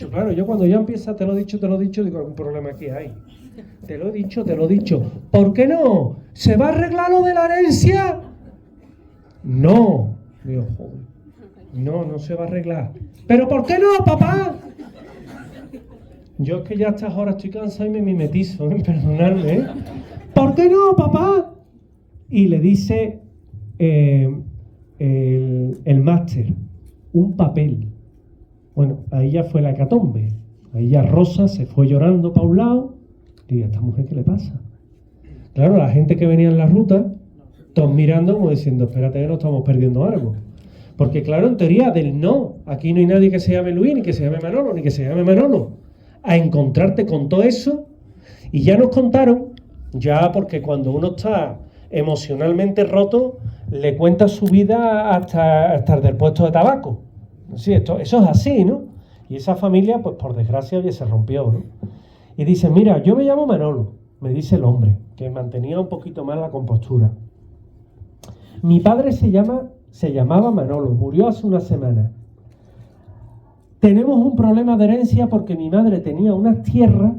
Claro, yo cuando ya empieza, te lo he dicho, digo, algún problema aquí hay. Te lo he dicho. ¿Por qué no? ¿Se va a arreglar lo de la herencia? No. Digo, joder. No se va a arreglar. ¿Pero por qué no, papá? Yo es que ya a estas horas estoy cansado y me mimetizo, perdonadme, ¿Por qué no, papá? Y le dice el máster, un papel. Bueno, ahí ya fue la hecatombe. Ahí ya Rosa se fue llorando para un lado. Digo, ¿a esta mujer qué le pasa? Claro, la gente que venía en la ruta, todos mirando como diciendo, espérate que no estamos perdiendo algo. Porque claro, en teoría del no, aquí no hay nadie que se llame Luis, ni que se llame Manolo, ni que se llame Manolo. A encontrarte con todo eso, y ya nos contaron, ya porque cuando uno está emocionalmente roto, le cuenta su vida hasta el del puesto de tabaco. Sí, eso es así, ¿no? Y esa familia, pues por desgracia, ya se rompió, ¿no? Y dice, mira, yo me llamo Manolo, me dice el hombre, que mantenía un poquito más la compostura. Mi padre se llamaba Manolo, murió hace una semana. Tenemos un problema de herencia porque mi madre tenía unas tierras,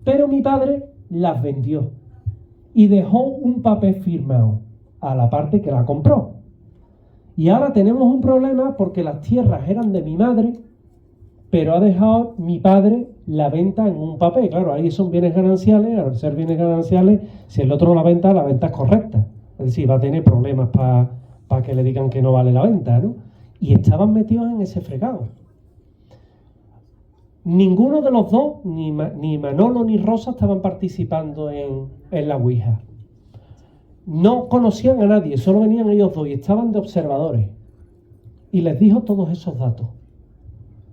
pero mi padre las vendió y dejó un papel firmado a la parte que la compró. Y ahora tenemos un problema porque las tierras eran de mi madre, pero ha dejado mi padre la venta en un papel. Claro, ahí son bienes gananciales, al ser bienes gananciales, si el otro la venta es correcta. Es decir, va a tener problemas para que le digan que no vale la venta, ¿no? y estaban metidos en ese fregado. Ninguno de los dos, ni Manolo ni Rosa, estaban participando en la Ouija. No conocían a nadie, solo venían ellos dos y estaban de observadores. Y les dijo todos esos datos.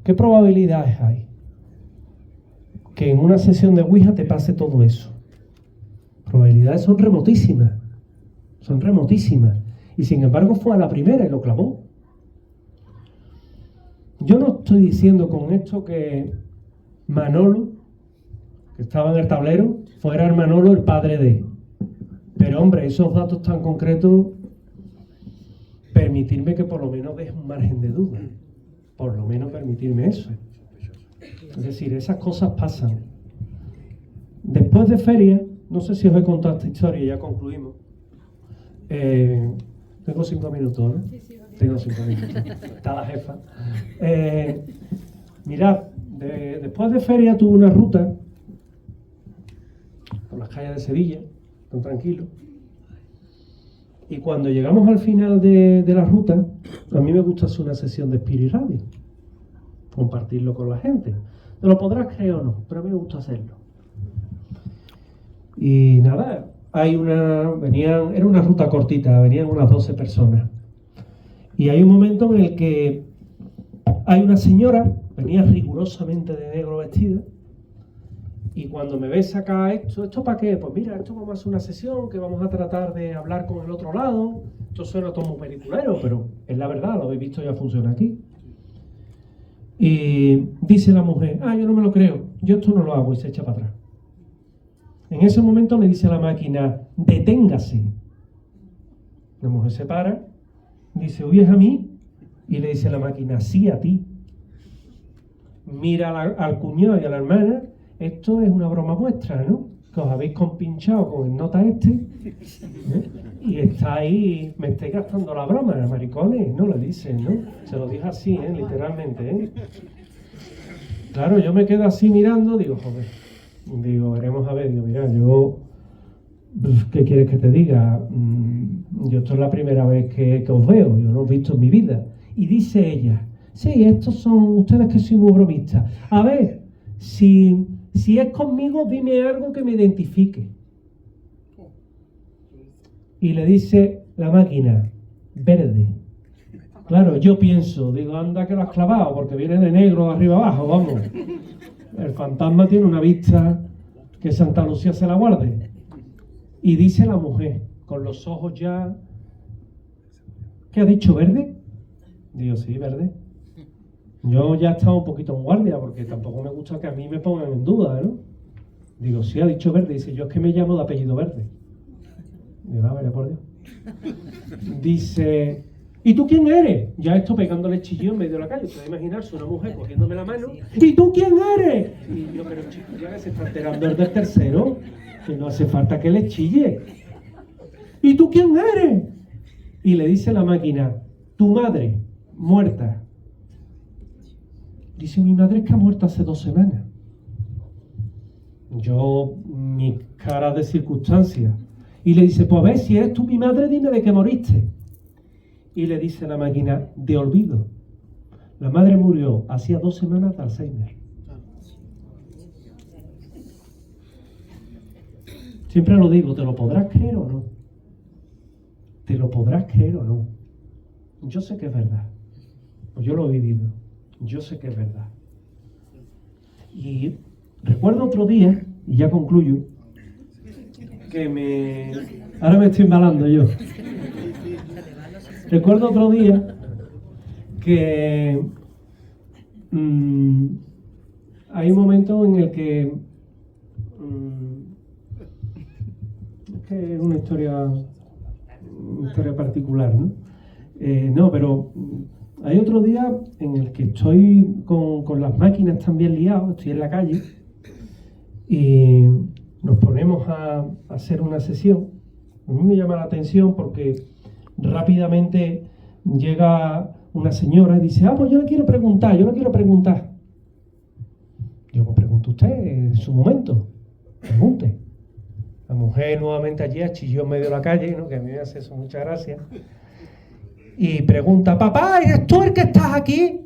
¿Qué probabilidades hay que en una sesión de Ouija te pase todo eso? Probabilidades son remotísimas. Son remotísimas. Y sin embargo fue a la primera y lo clavó. Yo no estoy diciendo con esto que Manolo, que estaba en el tablero, fuera el Manolo el padre de. Pero hombre, esos datos tan concretos, permitirme que por lo menos deje un margen de duda. Por lo menos permitirme eso. Es decir, esas cosas pasan. Después de feria, no sé si os he contado esta historia y ya concluimos. Tengo 5 minutos, ¿no? Tengo 5 minutos. Está la jefa. Mirad, después de feria tuve una ruta por las calles de Sevilla, tan tranquilo. Y cuando llegamos al final de la ruta, a mí me gusta hacer una sesión de Spirit Radio. Compartirlo con la gente. Te lo podrás creer o no, pero a mí me gusta hacerlo. Y nada, era una ruta cortita, venían unas 12 personas. Y hay un momento en el que hay una señora, venía rigurosamente de negro vestida, y cuando me ve sacar ¿esto para qué? Pues mira, esto vamos a hacer una sesión que vamos a tratar de hablar con el otro lado. Esto suena todo muy peliculero, pero es la verdad, lo habéis visto, ya funciona aquí. Y dice la mujer, yo no me lo creo, yo esto no lo hago, y se echa para atrás. En ese momento le dice a la máquina, deténgase. La mujer se para, dice, ¿oyes a mí? Y le dice a la máquina, sí, a ti. Mira al cuñado y a la hermana, esto es una broma vuestra, ¿no? Que os habéis compinchado con el nota y estáis, me estáis gastando la broma, maricones, no le dicen, ¿no? Se lo dijo así, literalmente, Claro, yo me quedo así mirando, digo, joder. Digo, veremos a ver, digo, mira, yo, ¿qué quieres que te diga? Yo esto es la primera vez que os veo, yo no os he visto en mi vida. Y dice ella, sí, estos son ustedes que soy muy bromistas. A ver, si es conmigo, dime algo que me identifique. Y le dice la máquina, verde. Claro, yo pienso, digo, anda que lo has clavado, porque viene de negro arriba abajo, vamos. El fantasma tiene una vista que Santa Lucía se la guarde. Y dice la mujer, con los ojos ya... ¿Qué ha dicho, verde? Digo, sí, verde. Yo ya estaba un poquito en guardia, porque tampoco me gusta que a mí me pongan en duda, ¿no? Digo, sí, ha dicho verde. Dice, yo es que me llamo de apellido Verde. Digo, vaya por Dios. Dice... ¿Y tú quién eres? Ya esto pegándole chillón en medio de la calle. Puede imaginarse una mujer cogiéndome la mano. ¿Y tú quién eres? Y yo, pero chico, ya que se está enterando el del tercero, que no hace falta que le chille. ¿Y tú quién eres? Y le dice la máquina, tu madre, muerta. Dice, mi madre es que ha muerto hace 2 semanas. Yo, mi cara de circunstancia. Y le dice, pues a ver, si eres tú mi madre, dime de qué moriste. Y le dice la máquina, de olvido. La madre murió hacía 2 semanas de Alzheimer. Siempre lo digo, ¿te lo podrás creer o no? ¿Te lo podrás creer o no? Yo sé que es verdad. Yo lo he vivido. Yo sé que es verdad. Y recuerdo otro día, y ya concluyo, que ahora me estoy embalando yo. Recuerdo otro día que hay un momento en el que es que es una historia particular, ¿no? No, pero hay otro día en el que estoy con las máquinas también liado, estoy en la calle y nos ponemos a hacer una sesión. A mí me llama la atención porque rápidamente llega una señora y dice, pues yo le quiero preguntar. Digo, pues pregunte usted en su momento, pregunte. La mujer nuevamente allí chilló en medio de la calle, ¿no? Que a mí me hace eso mucha gracia. y pregunta, papá, ¿eres tú el que estás aquí?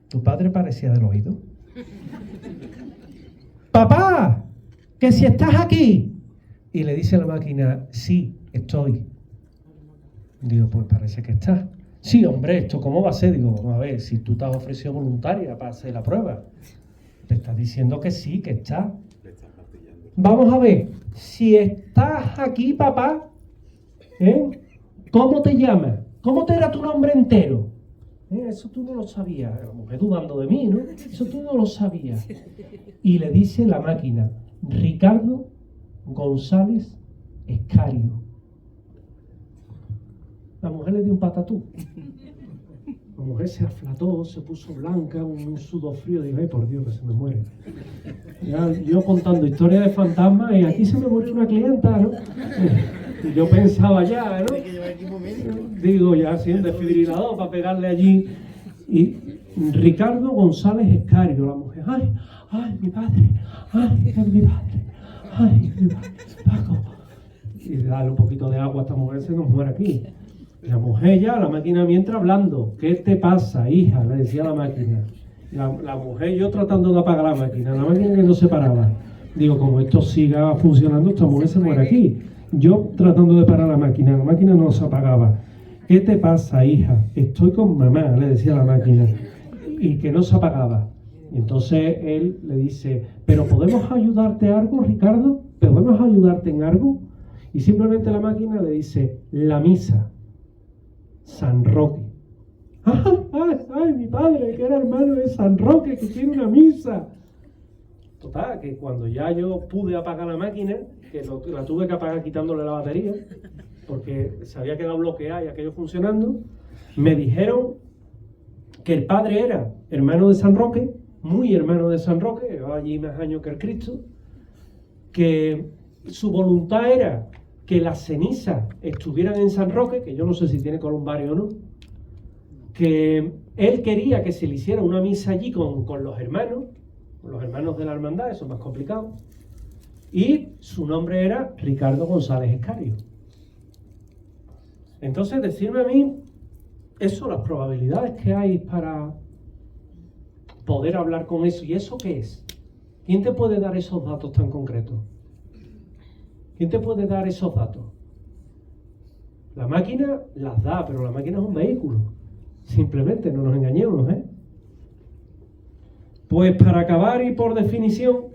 Tu padre parecía del oído. Papá, que si estás aquí. Y le dice la máquina, sí, estoy. Digo, pues parece que estás. Sí, hombre, ¿esto cómo va a ser? Digo, vamos a ver, si tú te has ofrecido voluntaria para hacer la prueba. Te estás diciendo que sí, que estás. Vamos a ver, si estás aquí, papá, ¿cómo te llamas? ¿Cómo te era tu nombre entero? Eso tú no lo sabías. La mujer dudando de mí, ¿no? Eso tú no lo sabías. Y le dice la máquina, Ricardo González Escario. La mujer le dio un patatú. La mujer se aflató, se puso blanca, un sudor frío. Digo, ay, por Dios, que se me muere. Ya, yo contando historias de fantasmas y aquí se me murió una clienta, ¿no? Y yo pensaba ya, ¿no? Digo, ya, sí, un desfibrilador para pegarle allí. Y Ricardo González Escario, la mujer, ay, mi padre, ay, es mi padre, ay, mi padre, Paco. Y darle un poquito de agua a esta mujer, se nos muere aquí. La mujer ya, la máquina mientras hablando, ¿qué te pasa, hija? Le decía la máquina. La mujer yo tratando de apagar la máquina que no se paraba. Digo, como esto siga funcionando, esta mujer se muere aquí. Yo tratando de parar la máquina no se apagaba. ¿Qué te pasa, hija? Estoy con mamá, le decía la máquina. Y que no se apagaba. Y entonces él le dice, ¿pero podemos ayudarte en algo, Ricardo? ¿Podemos ayudarte en algo? Y simplemente la máquina le dice, la misa. San Roque. ¡Ay, mi padre, que era hermano de San Roque, que tiene una misa! Total, que cuando ya yo pude apagar la máquina, que la tuve que apagar quitándole la batería, porque se había quedado bloqueada y aquello funcionando, me dijeron que el padre era hermano de San Roque, muy hermano de San Roque, llevaba allí más años que el Cristo, que su voluntad era que las cenizas estuvieran en San Roque, que yo no sé si tiene columbario o no, que él quería que se le hiciera una misa allí con los hermanos de la hermandad, eso es más complicado, y su nombre era Ricardo González Escario. Entonces, decirme a mí, eso, las probabilidades que hay para poder hablar con eso, ¿y eso qué es? ¿Quién te puede dar esos datos tan concretos? ¿Quién te puede dar esos datos? La máquina las da, pero la máquina es un vehículo. Simplemente, no nos engañemos, ¿eh? Pues para acabar y por definición,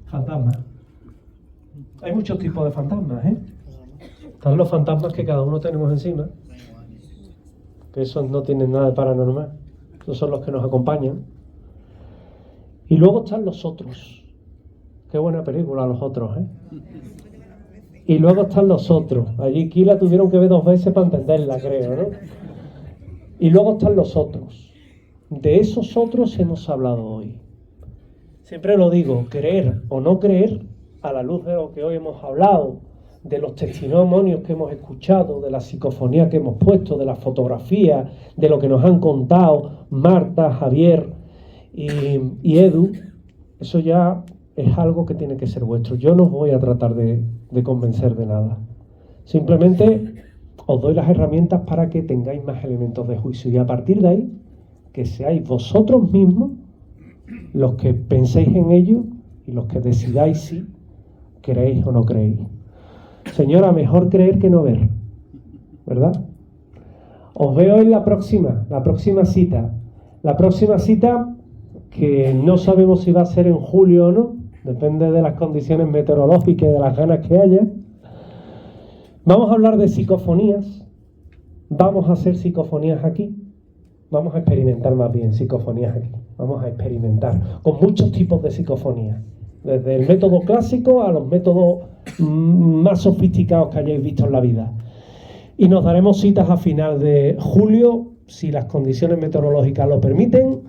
fantasmas. Hay muchos tipos de fantasmas, ¿eh? Están los fantasmas que cada uno tenemos encima, que esos no tienen nada de paranormal. Esos son los que nos acompañan. Y luego están los otros. Qué buena película, Los Otros, ¿eh? Y luego están los otros. Allí Kila tuvieron que ver 2 veces para entenderla, creo, ¿no? Y luego están los otros. De esos otros hemos hablado hoy. Siempre lo digo, creer o no creer, a la luz de lo que hoy hemos hablado, de los testimonios que hemos escuchado, de la psicofonía que hemos puesto, de las fotografías, de lo que nos han contado Marta, Javier y Edu, eso ya es algo que tiene que ser vuestro. Yo no os voy a tratar de convencer de nada. Simplemente os doy las herramientas para que tengáis más elementos de juicio y a partir de ahí, que seáis vosotros mismos los que penséis en ello y los que decidáis si creéis o no creéis. Señora, mejor creer que no ver, ¿verdad? Os veo en la próxima cita. La próxima cita que no sabemos si va a ser en julio o no, depende de las condiciones meteorológicas y de las ganas que haya. Vamos a hablar de psicofonías, vamos a hacer psicofonías aquí, vamos a experimentar más bien psicofonías aquí, vamos a experimentar con muchos tipos de psicofonías, desde el método clásico a los métodos más sofisticados que hayáis visto en la vida. Y nos daremos citas a final de julio, si las condiciones meteorológicas lo permiten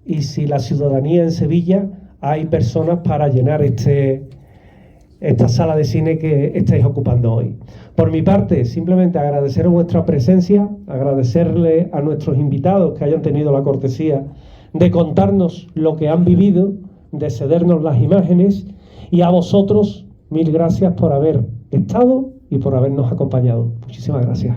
y si la ciudadanía en Sevilla hay personas para llenar esta sala de cine que estáis ocupando hoy. Por mi parte, simplemente agradeceros vuestra presencia, agradecerle a nuestros invitados que hayan tenido la cortesía de contarnos lo que han vivido, de cedernos las imágenes, y a vosotros Mil gracias por haber estado y por habernos acompañado. Muchísimas gracias.